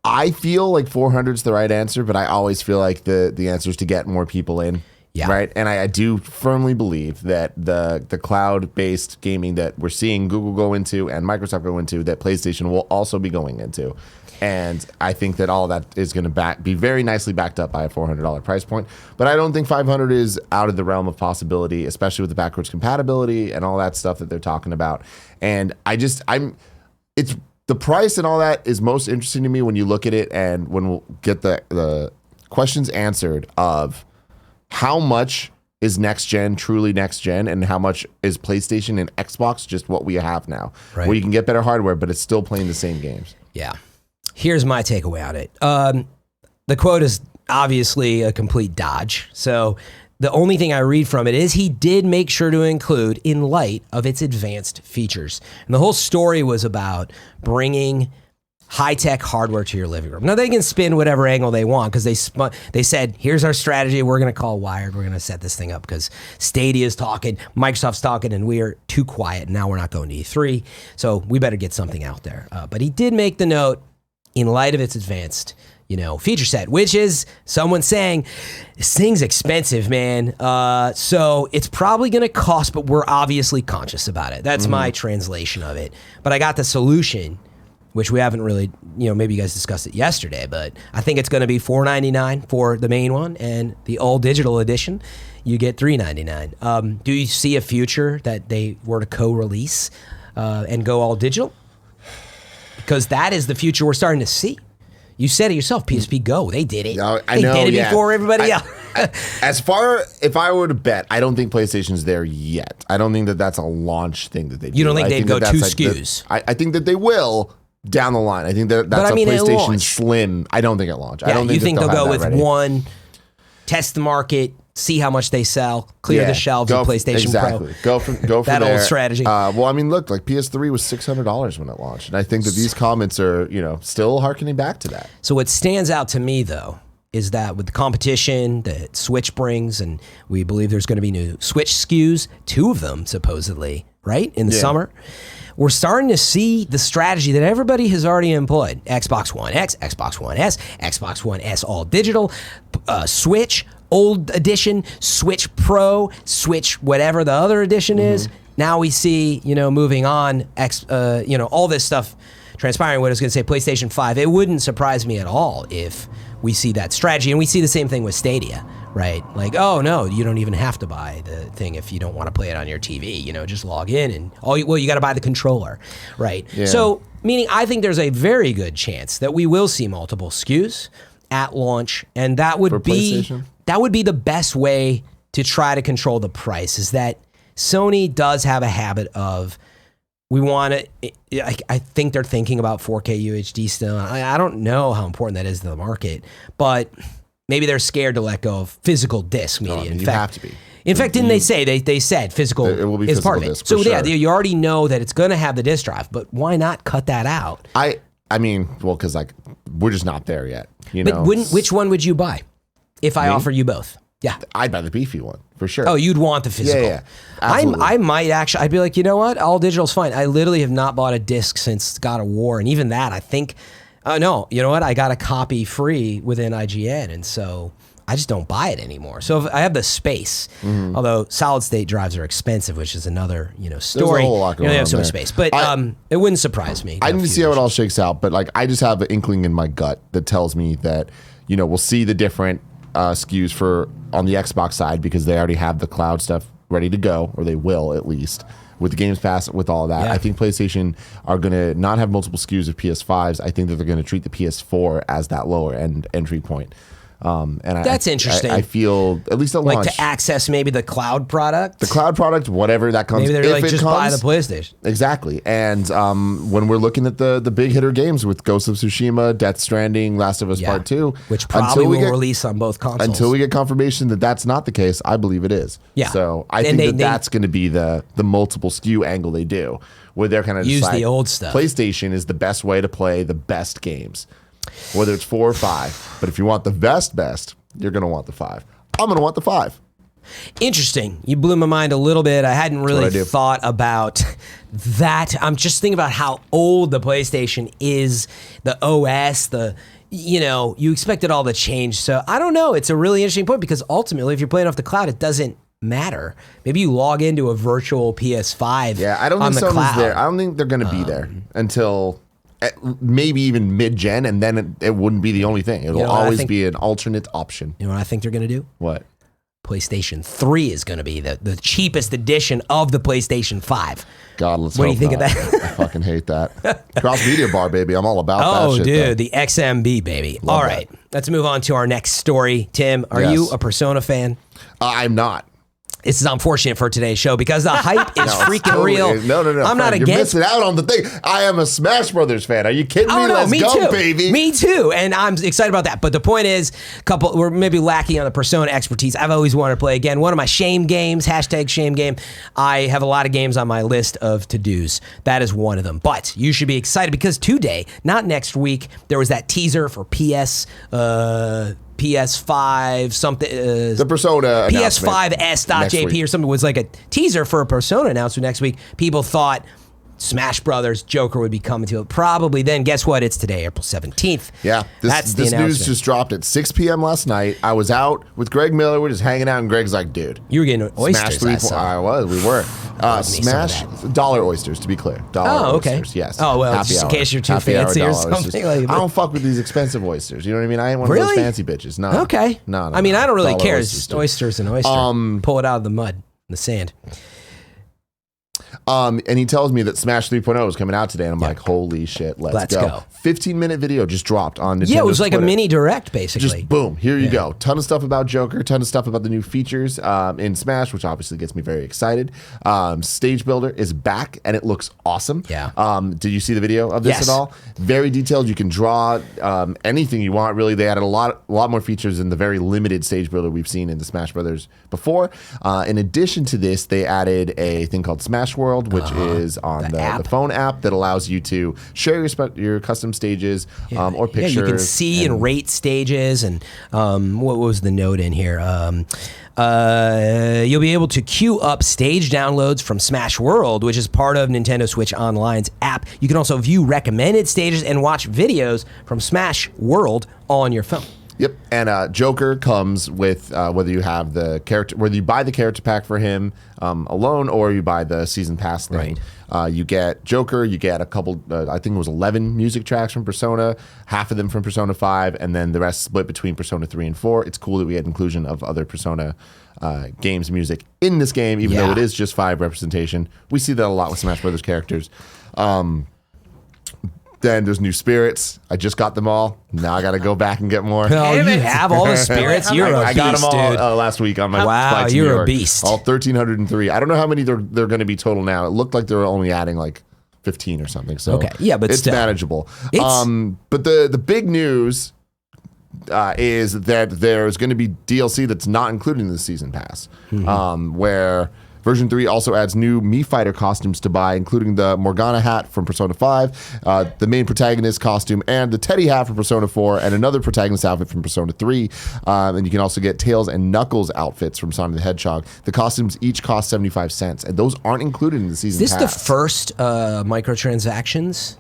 I feel like 400 is the right answer, but I always feel like the answer is to get more people in. Yeah. Right. And I do firmly believe that the cloud-based gaming that we're seeing Google go into and Microsoft go into, that PlayStation will also be going into. And I think that all that is going to be very nicely backed up by a $400 price point. But I don't think 500 is out of the realm of possibility, especially with the backwards compatibility and all that stuff that they're talking about. And it's the price and all that is most interesting to me when you look at it and when we'll get the questions answered of how much is next gen truly next gen and how much is PlayStation and Xbox just what we have now, where you can get better hardware, but it's still playing the same games. Yeah. Here's my takeaway on it. The quote is obviously a complete dodge. So the only thing I read from it is he did make sure to include in light of its advanced features. And the whole story was about bringing high-tech hardware to your living room. Now, they can spin whatever angle they want because they said, here's our strategy. We're going to call Wired. We're going to set this thing up because Stadia's talking, Microsoft's talking, and we are too quiet. Now we're not going to E3, so we better get something out there. But he did make the note, in light of its advanced, feature set, which is someone saying, this thing's expensive, man. So it's probably going to cost, but we're obviously conscious about it. That's my translation of it. But I got the solution, which we haven't really, maybe you guys discussed it yesterday, but I think it's going to be $499 for the main one, and the all digital edition, you get $399. Do you see a future that they were to co-release and go all digital? Because that is the future we're starting to see. You said it yourself, PSP Go. They did it. I know, they did it before everybody else. If I were to bet, I don't think PlayStation's there yet. I don't think that that's a launch thing that they do. You don't think they'd go two SKUs? I think that they will down the line. I think that's a PlayStation Slim. I don't think at launch. Yeah, I don't think you think they'll go with one, test the market, see how much they sell, clear the shelves of PlayStation Pro. Go for that there. old strategy. Look, like PS3 was $600 when it launched, and I think that these comments are, still hearkening back to that. So what stands out to me, though, is that with the competition that Switch brings, and we believe there's going to be new Switch SKUs, 2 of them supposedly, right, in the summer. We're starting to see the strategy that everybody has already employed. Xbox One X, Xbox One S, Xbox One S all digital, Switch old edition, Switch Pro, Switch whatever the other edition is. Now we see, moving on, all this stuff transpiring. What I was going to say, PlayStation 5, it wouldn't surprise me at all if we see that strategy. And we see the same thing with Stadia, right? Like, oh no, you don't even have to buy the thing if you don't want to play it on your TV. Just log in and you got to buy the controller, right? Yeah. So, meaning I think there's a very good chance that we will see multiple SKUs at launch, and that would be the best way to try to control the price. Is that Sony does have a habit of I think they're thinking about 4K UHD still. I don't know how important that is to the market, but maybe they're scared to let go of physical disc media. You have to be. In fact, didn't they say they said physical it will be is physical part of it? disc, So for yeah, sure. you already know that it's going to have the disc drive, but why not cut that out? I mean, well, because we're just not there yet. But which one would you buy if I offer you both? Yeah, I'd buy the beefy one for sure. Oh, you'd want the physical. Yeah. Absolutely. I might actually. I'd be like, you know what? All digital's fine. I literally have not bought a disc since God of War, and even that, I think. No, you know what? I got a copy free within IGN, and so I just don't buy it anymore. So if I have the space, although solid state drives are expensive, which is another story. There's a whole lot going they on have so much there. space, but it wouldn't surprise me. I need to see how it all shakes out, but I just have an inkling in my gut that tells me that we'll see the different SKUs for on the Xbox side because they already have the cloud stuff ready to go, or they will at least with the Games Pass, with all of that. Yeah. I think PlayStation are going to not have multiple SKUs of PS5s. I think that they're going to treat the PS4 as that lower end entry point. And that's interesting. I feel at least at like launch to access maybe the cloud product. the cloud product, whatever that comes. Maybe they're if like it just comes, buy the PlayStation. Exactly. And when we're looking at the big hitter games with Ghost of Tsushima, Death Stranding, Last of Us Part 2, which probably will release on both consoles. Until we get confirmation that that's not the case, I believe it is. Yeah. So I think that's going to be the multiple SKU angle they do, where they're kind of use the old stuff. PlayStation is the best way to play the best games, whether it's 4 or 5. But if you want the best, you're going to want the 5. I'm going to want the 5. Interesting. You blew my mind a little bit. I hadn't really thought about that. I'm just thinking about how old the PlayStation is, the OS, you expected all the change. So I don't know. It's a really interesting point because ultimately, if you're playing off the cloud, it doesn't matter. Maybe you log into a virtual PS5 I don't on think the Sony's cloud. there. I don't think they're going to be there until maybe even mid-gen, and then it wouldn't be the only thing. It'll always be an alternate option. You know what I think they're going to do? What? PlayStation 3 is going to be the cheapest edition of the PlayStation 5. God, let's What do you hope think not. of that? I fucking hate that. Cross Media Bar, baby. I'm all about that Oh, shit. dude, though. the XMB, baby. Love All right, let's move on to our next story. Tim, are Yes. you a Persona fan? I'm not. This is unfortunate for today's show because the hype is freaking Totally- real. No. I'm not You're against. missing out on the thing. I am a Smash Brothers fan. Are you kidding me? Oh no, Let's me go, too, baby. Me too, and I'm excited about that. But the point is, we're maybe lacking on the Persona expertise. I've always wanted to play again. One of my shame games, #shame game. I have a lot of games on my list of to-dos. That is one of them. But you should be excited because today, not next week, there was that teaser for PS5 something. The Persona PS5s.jp or something was like a teaser for a Persona announcement next week. People thought Smash Brothers Joker would be coming to it. Probably then. Guess what? It's today, April 17th. Yeah, That's the this news announcement. just dropped at 6 p.m. last night. I was out with Greg Miller. We're just hanging out, and Greg's like, dude. You were getting oysters. Smash 3. I saw. We were. Love me some of Smash dollar oysters, to be clear. Dollar okay. oysters, yes. Oh, well, Happy just in hour. case you're too Happy hour fancy or dollar something oysters. like that. I don't fuck with these expensive oysters. You know what I mean? I ain't one of Really? those fancy bitches. No. Okay. No. I mean, I don't really Dollar care. oysters, It's dude. oysters and oyster. Pull it out of the mud, the sand. And he tells me that Smash 3.0 is coming out today, and I'm like, holy shit, let's go. 15-minute video just dropped on Nintendo's Yeah, it was like Twitter. a mini direct, basically. Just boom, here you go. Ton of stuff about Joker, ton of stuff about the new features in Smash, which obviously gets me very excited. Stage Builder is back, and it looks awesome. Yeah. Did you see the video of this Yes. at all? Very detailed. You can draw anything you want, really. They added a lot more features in the very limited Stage Builder we've seen in the Smash Brothers before. In addition to this, they added a thing called Smash World, which is on the phone app that allows you to share your custom stages or pictures. Yeah, you can see and rate stages. And what was the note in here? You'll be able to queue up stage downloads from Smash World, which is part of Nintendo Switch Online's app. You can also view recommended stages and watch videos from Smash World on your phone. Yep, and Joker comes with whether you have the character, whether you buy the character pack for him alone or you buy the season pass thing. Right. You get Joker, you get a couple, I think it was 11 music tracks from Persona, half of them from Persona 5, and then the rest split between Persona 3 and 4. It's cool that we had inclusion of other Persona games music in this game, even though it is just 5 representation. We see that a lot with Smash Brothers characters. Then there's new spirits. I just got them all. Now I got to go back and get more. Oh, you have all the spirits? You're a beast, I got them all dude. Last week on my flight to New you're York. A beast. All 1,303. I don't know how many they're going to be total now. It looked like they were only adding like 15 or something. So okay. Yeah, but it's still manageable. But the big news is that there's going to be DLC that's not included in the season pass, where Version 3 also adds new Mii Fighter costumes to buy, including the Morgana hat from Persona 5, the main protagonist costume, and the Teddy hat from Persona 4, and another protagonist outfit from Persona 3. And you can also get Tails and Knuckles outfits from Sonic the Hedgehog. The costumes each cost 75 cents, and those aren't included in the season pass. Is this the first microtransactions?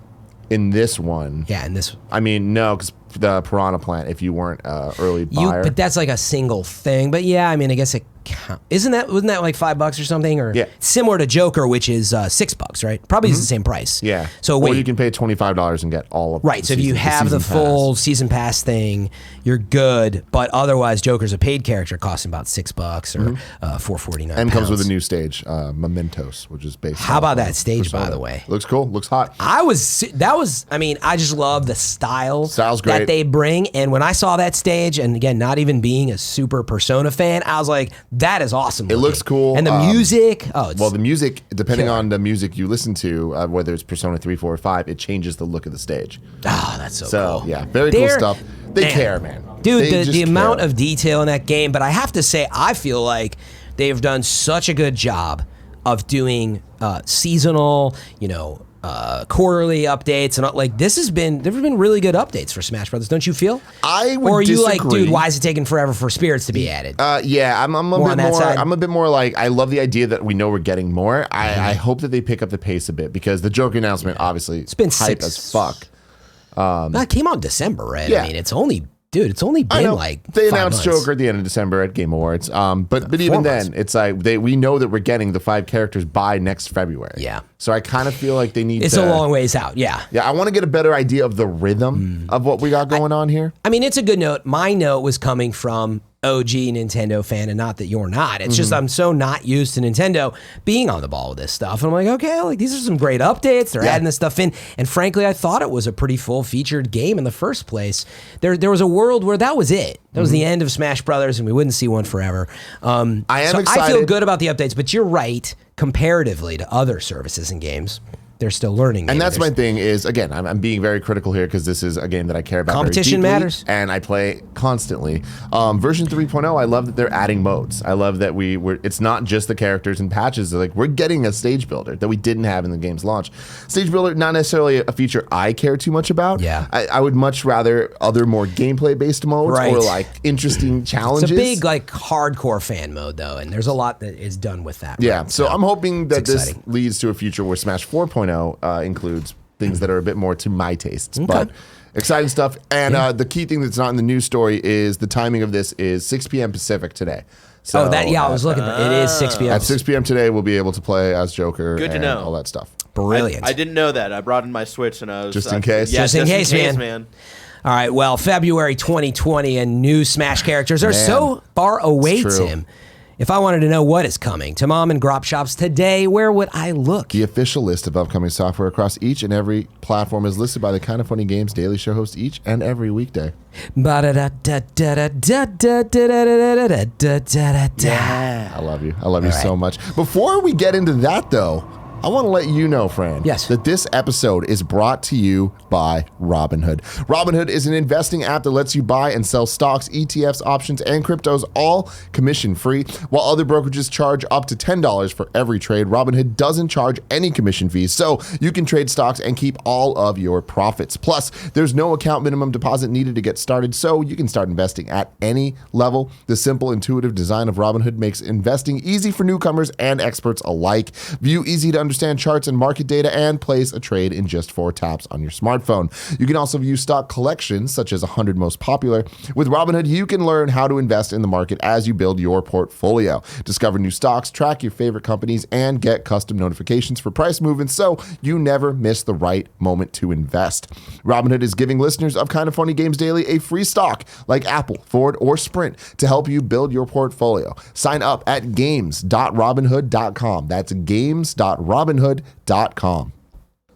In this one. Yeah, in this. I mean, no, because the Piranha Plant, if you weren't early buyer. But that's like a single thing. But yeah, I mean, I guess it counts. Wasn't that like $5 or something? Or similar to Joker, which is $6, right? Probably is the same price. Yeah. So or you can pay $25 and get all of it. Right. So if you have the full season pass thing, you're good. But otherwise, Joker's a paid character costing about $6 or $4.49. And comes with a new stage, Mementos, which is based. How about that stage, by the way? Looks cool. Looks hot. I mean, I just love the style. Style's great. That they bring. And when I saw that stage, and again, not even being a super Persona fan, I was like, that is awesome. It looks cool. And the music. Well, the music, depending on the music you listen to, whether it's Persona 3, 4, or 5, it changes the look of the stage. Oh, that's so cool. Yeah, very cool stuff. They care, man. Dude, the amount of detail in that game. But I have to say, I feel like they've done such a good job of doing seasonal, quarterly updates, and like there's been really good updates for Smash Brothers, don't you feel? I would Or are you disagree. Like, dude, why is it taking forever for spirits to be added? Yeah, I'm a bit more like, I love the idea that we know we're getting more. I hope that they pick up the pace a bit, because the Joker announcement obviously it's been hype as fuck. That came out in December, right? Yeah. I mean, it's only been like they 5 announced months. Joker at the end of December at Game Awards. But even then, it's like we know that we're getting the 5 characters by next February. Yeah. So I kind of feel like they need. It's a long ways out. Yeah. Yeah, I want to get a better idea of the rhythm of what we got going on here. I mean, it's a good note. My note was coming from OG Nintendo fan, and not that you're not. It's just I'm so not used to Nintendo being on the ball with this stuff. And I'm like, okay, like these are some great updates. They're adding this stuff in. And frankly, I thought it was a pretty full-featured game in the first place. There was a world where that was it. That was the end of Smash Brothers, and we wouldn't see one forever. I am excited. I feel good about the updates, but you're right, comparatively to other services and games. They're still learning. And that's my thing is, again, I'm being very critical here because this is a game that I care about Competition very deeply, matters. and I play constantly. Version 3.0, I love that they're adding modes. I love that it's not just the characters and patches. Like, we're getting a stage builder that we didn't have in the game's launch. Stage builder, not necessarily a feature I care too much about. Yeah. I would much rather other more gameplay-based modes or like interesting challenges. It's a big like hardcore fan mode though, and there's a lot that is done with that. Yeah, right? so I'm hoping that this exciting. leads to a future where Smash 4.0 includes things that are a bit more to my tastes. Okay. But exciting stuff. And the key thing that's not in the news story is the timing of this is 6 p.m. Pacific today. So, I was looking for it. It is 6 p.m. At 6 p.m. today, we'll be able to play as Joker. Good to and know. all that stuff. Brilliant. I didn't know that. I brought in my Switch and I was Just in case? Yeah, Just in case, man. All right, well, February 2020 and new Smash characters are so far away, Tim. If I wanted to know what is coming to mom and grop shops today, where would I look? The official list of upcoming software across each and every platform is listed by the Kind of Funny Games Daily Show host each and every weekday. Yeah. I love you. I love you so much. Before we get into that, though, I want to let you know, Fran, that this episode is brought to you by Robinhood. Robinhood is an investing app that lets you buy and sell stocks, ETFs, options, and cryptos, all commission-free. While other brokerages charge up to $10 for every trade, Robinhood doesn't charge any commission fees, so you can trade stocks and keep all of your profits. Plus, there's no account minimum deposit needed to get started, so you can start investing at any level. The simple, intuitive design of Robinhood makes investing easy for newcomers and experts alike. View easy-to-understand understand charts and market data, and place a trade in just 4 taps on your smartphone. You can also view stock collections, such as 100 most popular. With Robinhood, you can learn how to invest in the market as you build your portfolio. Discover new stocks, track your favorite companies, and get custom notifications for price movements so you never miss the right moment to invest. Robinhood is giving listeners of Kind of Funny Games Daily a free stock like Apple, Ford, or Sprint to help you build your portfolio. Sign up at games.robinhood.com. That's games.robinhood.com.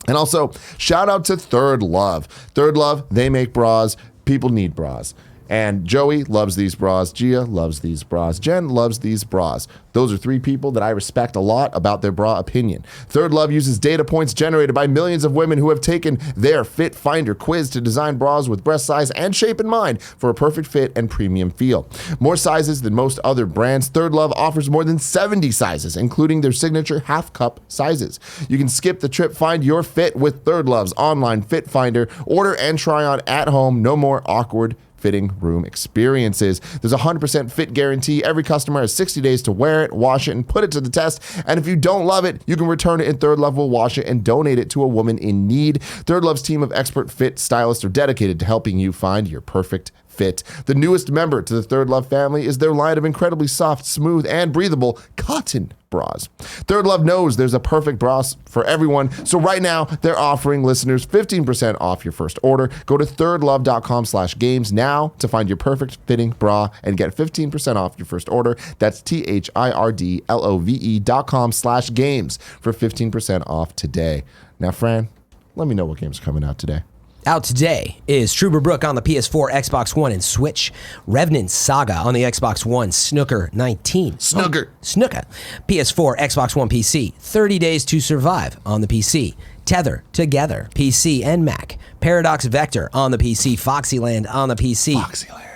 And also, shout out to Thirdlove. Thirdlove, they make bras. People need bras. And Joey loves these bras. Gia loves these bras. Jen loves these bras. Those are 3 people that I respect a lot about their bra opinion. Thirdlove uses data points generated by millions of women who have taken their Fit Finder quiz to design bras with breast size and shape in mind for a perfect fit and premium feel. More sizes than most other brands, Thirdlove offers more than 70 sizes, including their signature half-cup sizes. You can skip the trip, find your fit with Thirdlove's online Fit Finder. Order and try on at home. No more awkward fitting room experiences. There's a 100% fit guarantee. Every customer has 60 days to wear it, wash it, and put it to the test. And if you don't love it, you can return it, and Thirdlove will wash it and donate it to a woman in need. Thirdlove's team of expert fit stylists are dedicated to helping you find your perfect fit. The newest member to the Thirdlove family is their line of incredibly soft, smooth, and breathable cotton bras. Thirdlove knows there's a perfect bra for everyone, so right now they're offering listeners 15% off your first order. Go to thirdlove.com/games now to find your perfect fitting bra and get 15% off your first order. That's thirdlove.com/games for 15% off today. Now, Fran, let me know what games are coming out today. Out today is Trooper Brook on the PS4, Xbox One, and Switch. Revenant Saga on the Xbox One. Snooker 19. Snooker. Snooker. PS4, Xbox One, PC. 30 Days to Survive on the PC. Tether Together, PC and Mac. Paradox Vector on the PC. Foxyland on the PC.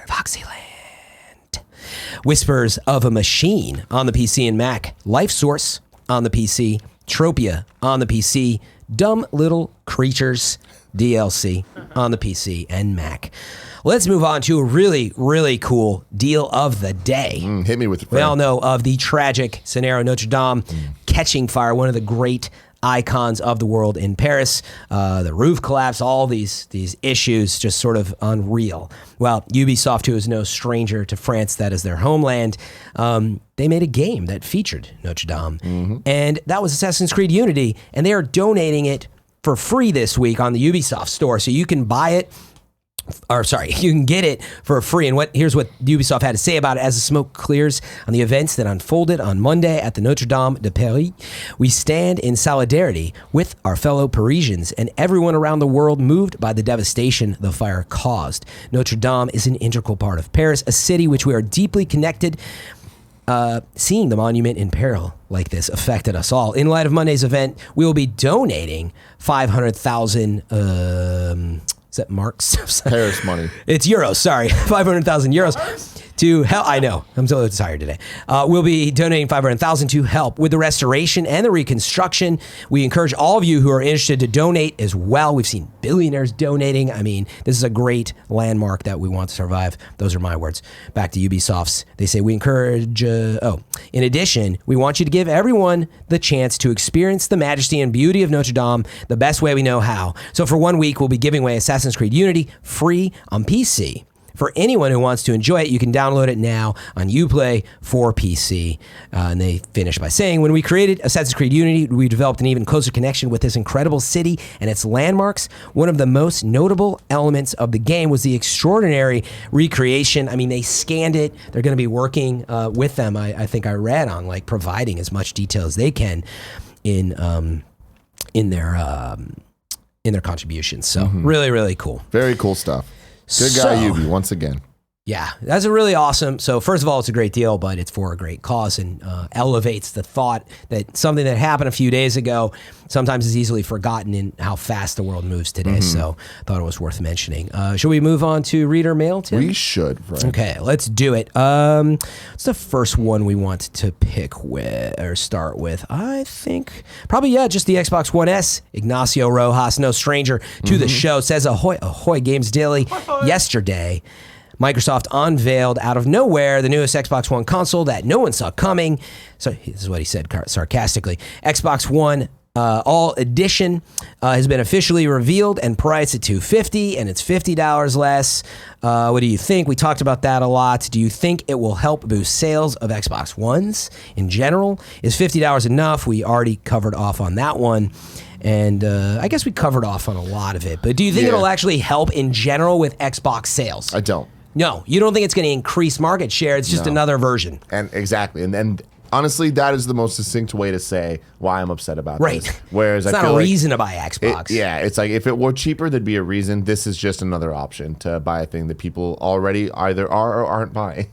Foxyland. Whispers of a Machine on the PC and Mac. Life Source on the PC. Tropia on the PC. Dumb Little Creatures DLC on the PC and Mac. Let's move on to a really, really cool deal of the day. Hit me with it. We all know of the tragic scenario Notre Dame catching fire, one of the great icons of the world in Paris. The roof collapse, all these issues, just sort of unreal. Well, Ubisoft, who is no stranger to France, that is their homeland, they made a game that featured Notre Dame, and that was Assassin's Creed Unity, and they are donating it for free this week on the Ubisoft store. So you can buy it, you can get it for free. And here's what Ubisoft had to say about it. As the smoke clears on the events that unfolded on Monday at the Notre Dame de Paris, we stand in solidarity with our fellow Parisians and everyone around the world moved by the devastation the fire caused. Notre Dame is an integral part of Paris, a city which we are deeply connected. Seeing the monument in peril like this affected us all. In light of Monday's event, we will be donating 500,000, is that marks? Paris money. It's euros, sorry. 500,000 euros to help. I know, I'm so tired today. We'll be donating 500,000 to help with the restoration and the reconstruction. We encourage all of you who are interested to donate as well. We've seen billionaires donating. I mean, this is a great landmark that we want to survive. Those are my words. Back to Ubisoft's. They say we encourage, in addition, we want you to give everyone the chance to experience the majesty and beauty of Notre Dame the best way we know how. So for 1 week, we'll be giving away Assassin's Creed Unity free on PC. For anyone who wants to enjoy it, you can download it now on Uplay for PC. And they finish by saying, when we created Assassin's Creed Unity, we developed an even closer connection with this incredible city and its landmarks. One of the most notable elements of the game was the extraordinary recreation. I mean, they scanned it. They're going to be working with them, I think I read, on like providing as much detail as they can in their contributions. So really, really cool. Very cool stuff. Good guy, Ubi, once again. Yeah, that's a really awesome. So first of all, it's a great deal, but it's for a great cause and elevates the thought that something that happened a few days ago sometimes is easily forgotten in how fast the world moves today. So I thought it was worth mentioning. Should we move on to reader mail, Tim? We should, right? Okay, let's do it. What's the first one we want to pick with or start with? I think probably, just the Xbox One S. Ignacio Rojas, no stranger to the show, says ahoy, ahoy, Games Daily. Yesterday, Microsoft unveiled out of nowhere the newest Xbox One console that no one saw coming. So this is what he said sarcastically. Xbox One All Edition has been officially revealed and priced at $250, and it's $50 less. What do you think? We talked about that a lot. Do you think it will help boost sales of Xbox Ones in general? Is $50 enough? We already covered off on that one. And I guess we covered off on a lot of it. But do you think it'll actually help in general with Xbox sales? I don't. No, you don't think it's going to increase market share. It's just another version. And exactly. And honestly, that is the most succinct way to say why I'm upset about this. Whereas it's I not feel a reason to buy Xbox. It's like if it were cheaper, there'd be a reason. This is just another option to buy a thing that people already either are or aren't buying.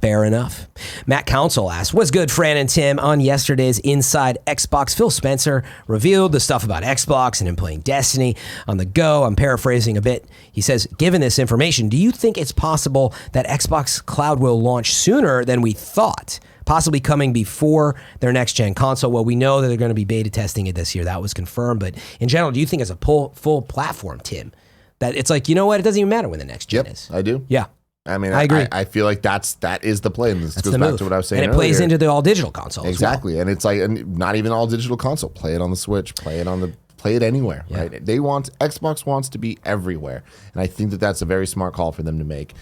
Fair enough. Matt Council asked, what's good, Fran and Tim? On yesterday's Inside Xbox, Phil Spencer revealed the stuff about Xbox and him playing Destiny on the go. I'm paraphrasing a bit. He says, given this information, do you think it's possible that Xbox Cloud will launch sooner than we thought? Possibly coming before their next-gen console. Well, we know that they're going to be beta testing it this year. That was confirmed. But in general, do you think it's a full platform, Tim? That it's like, you know what? It doesn't even matter when the next gen is. I do. Yeah. I mean, I agree. I feel like that is the play. And this goes back to what I was saying earlier. And it plays into the all-digital console Exactly. as well. And it's like, and not even all-digital console. Play it on the Switch. Play it anywhere, right? Xbox wants to be everywhere. And I think that that's a very smart call for them to make.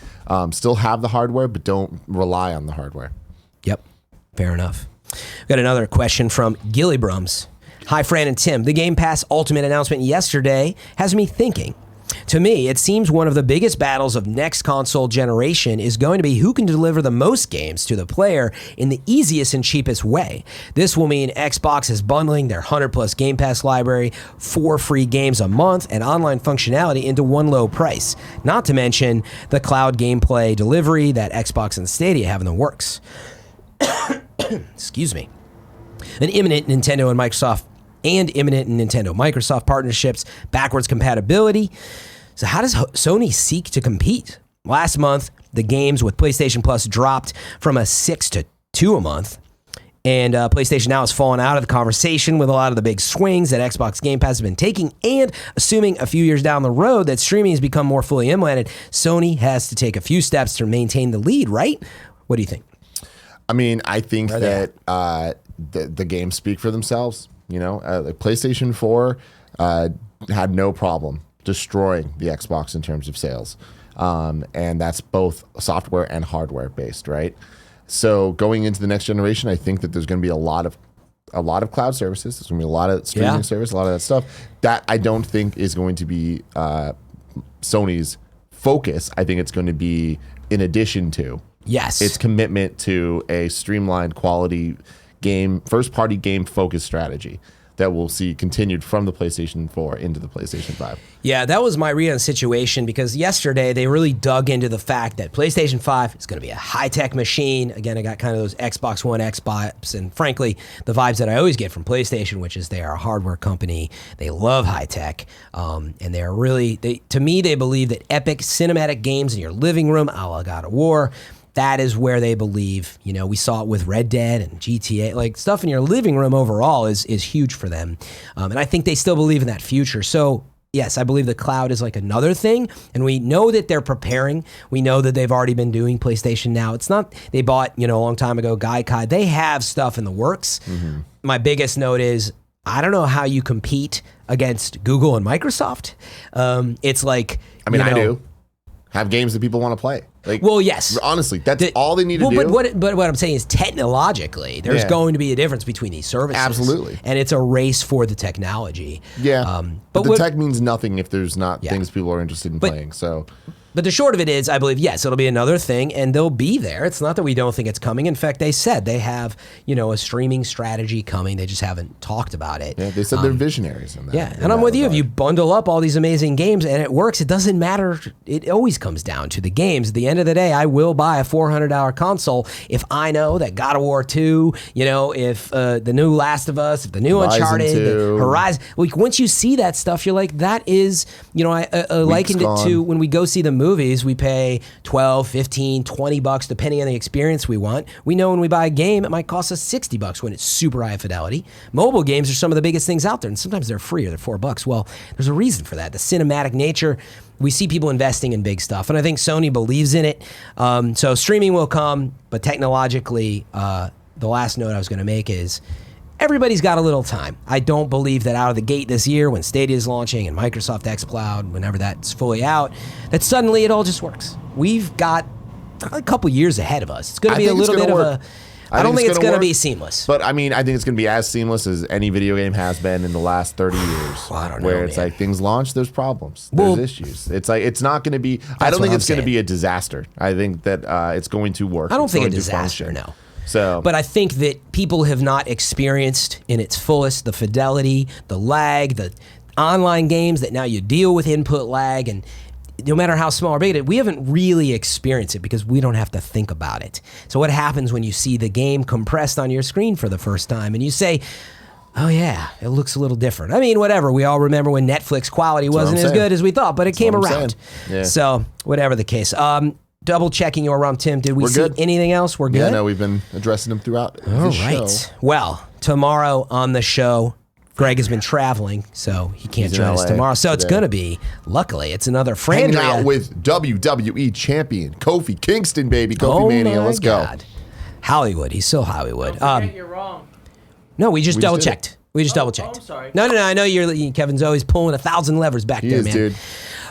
Still have the hardware, but don't rely on the hardware. Yep. Fair enough. We've got another question from GillyBrums. Hi, Fran and Tim. The Game Pass Ultimate announcement yesterday has me thinking. To me, it seems one of the biggest battles of next console generation is going to be who can deliver the most games to the player in the easiest and cheapest way. This will mean Xbox is bundling their 100+ Game Pass library, 4 free games a month, and online functionality into one low price. Not to mention the cloud gameplay delivery that Xbox and Stadia have in the works. Excuse me. An imminent Nintendo and Microsoft partnerships, backwards compatibility. So how does Sony seek to compete? Last month, the games with PlayStation Plus dropped from a 6 to 2 a month. And PlayStation now has fallen out of the conversation with a lot of the big swings that Xbox Game Pass has been taking. And assuming a few years down the road that streaming has become more fully implemented, Sony has to take a few steps to maintain the lead, right? What do you think? I mean, I think that the games speak for themselves. You know, like PlayStation 4 had no problem destroying the Xbox in terms of sales. And that's both software and hardware based, right? So going into the next generation, I think that there's going to be a lot of cloud services. There's going to be a lot of streaming service, a lot of that stuff. That I don't think is going to be Sony's focus. I think it's going to be in addition to its commitment to a streamlined quality game, first-party game-focused strategy that we'll see continued from the PlayStation 4 into the PlayStation 5. Yeah, that was my read on the situation because yesterday they really dug into the fact that PlayStation 5 is going to be a high-tech machine. Again, I got kind of those Xbox One X-vibes, and frankly, the vibes that I always get from PlayStation, which is they are a hardware company. They love high-tech, and they're really, to me, they believe that epic cinematic games in your living room, a la God of War, that is where they believe, you know, we saw it with Red Dead and GTA, like stuff in your living room overall is huge for them. And I think they still believe in that future. So yes, I believe the cloud is like another thing. And we know that they're preparing. We know that they've already been doing PlayStation Now. It's not, they bought, you know, a long time ago, Gaikai. They have stuff in the works. Mm-hmm. My biggest note is, I don't know how you compete against Google and Microsoft. It's like, I mean, I do have games that people want to play. Like, well, yes. Honestly, that's all they need to do. But what I'm saying is technologically, there's going to be a difference between these services. Absolutely. And it's a race for the technology. Yeah. But the tech means nothing if there's not things people are interested in playing. So. But the short of it is, I believe, yes, it'll be another thing, and they'll be there. It's not that we don't think it's coming. In fact, they said they have, you know, a streaming strategy coming. They just haven't talked about it. Yeah, they said they're visionaries in that. Yeah, and I'm with you. If you bundle up all these amazing games and it works, it doesn't matter. It always comes down to the games. At the end of the day, I will buy a $400 console if I know that God of War 2, you know, if the new Last of Us, if the new Uncharted, the Horizon. Like, once you see that stuff, you're like, that is, you know, I likened it to when we go see the movies, we pay $12, $15, $20 depending on the experience we want. We know when we buy a game, it might cost us $60 when it's super high fidelity. Mobile games are some of the biggest things out there, and sometimes they're free or they're $4. Well, there's a reason for that. The cinematic nature. We see people investing in big stuff, and I think Sony believes in it. So streaming will come, but technologically, the last note I was going to make is everybody's got a little time. I don't believe that out of the gate this year, when Stadia is launching and Microsoft xCloud, whenever that's fully out, that suddenly it all just works. We've got a couple years ahead of us. It's going to be a little bit of a... I don't think it's going to be seamless. But, I mean, I think it's going to be as seamless as any video game has been in the last 30 years. Well, I don't know, where it's man. like things launch, there's problems. There's issues. It's like, it's not going to be... I don't think it's going to be a disaster. I think that it's going to work. I don't it's think a going to disaster, function. no. So, but I think that people have not experienced in its fullest the fidelity, the lag, the online games that now you deal with input lag, and no matter how small or big it is, we haven't really experienced it because we don't have to think about it. So what happens when you see the game compressed on your screen for the first time and you say, oh yeah, it looks a little different. I mean, whatever. We all remember when Netflix quality wasn't as good as we thought, but it came around. Yeah. So whatever the case. Double checking your rum, Tim. Did we see anything else? We're good? Yeah, no, we've been addressing them throughout the show. Well, tomorrow on the show, Greg has been traveling, so he can't join us tomorrow. So it's going to be, luckily, it's another Fran. Hanging out with WWE champion Kofi Kingston, baby. Kofi Mania, let's go. Hollywood. He's so Hollywood. You're wrong. No, we just double checked. We just double checked. I'm sorry. No. I know Kevin's always pulling 1,000 levers back there, man. Dude.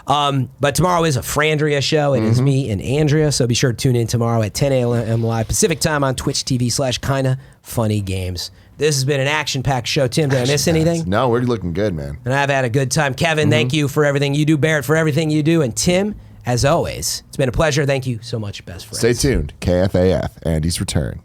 But tomorrow is a Frandria show. It is me and Andrea, so be sure to tune in tomorrow at 10 a.m. live Pacific time on Twitch TV/KindaFunnyGames. This has been an action-packed show. Tim, did I miss anything? No, we're looking good, man. And I've had a good time. Kevin, thank you for everything you do. Barrett, for everything you do. And Tim, as always, it's been a pleasure. Thank you so much, best friends. Stay tuned. KFAF, Andy's return.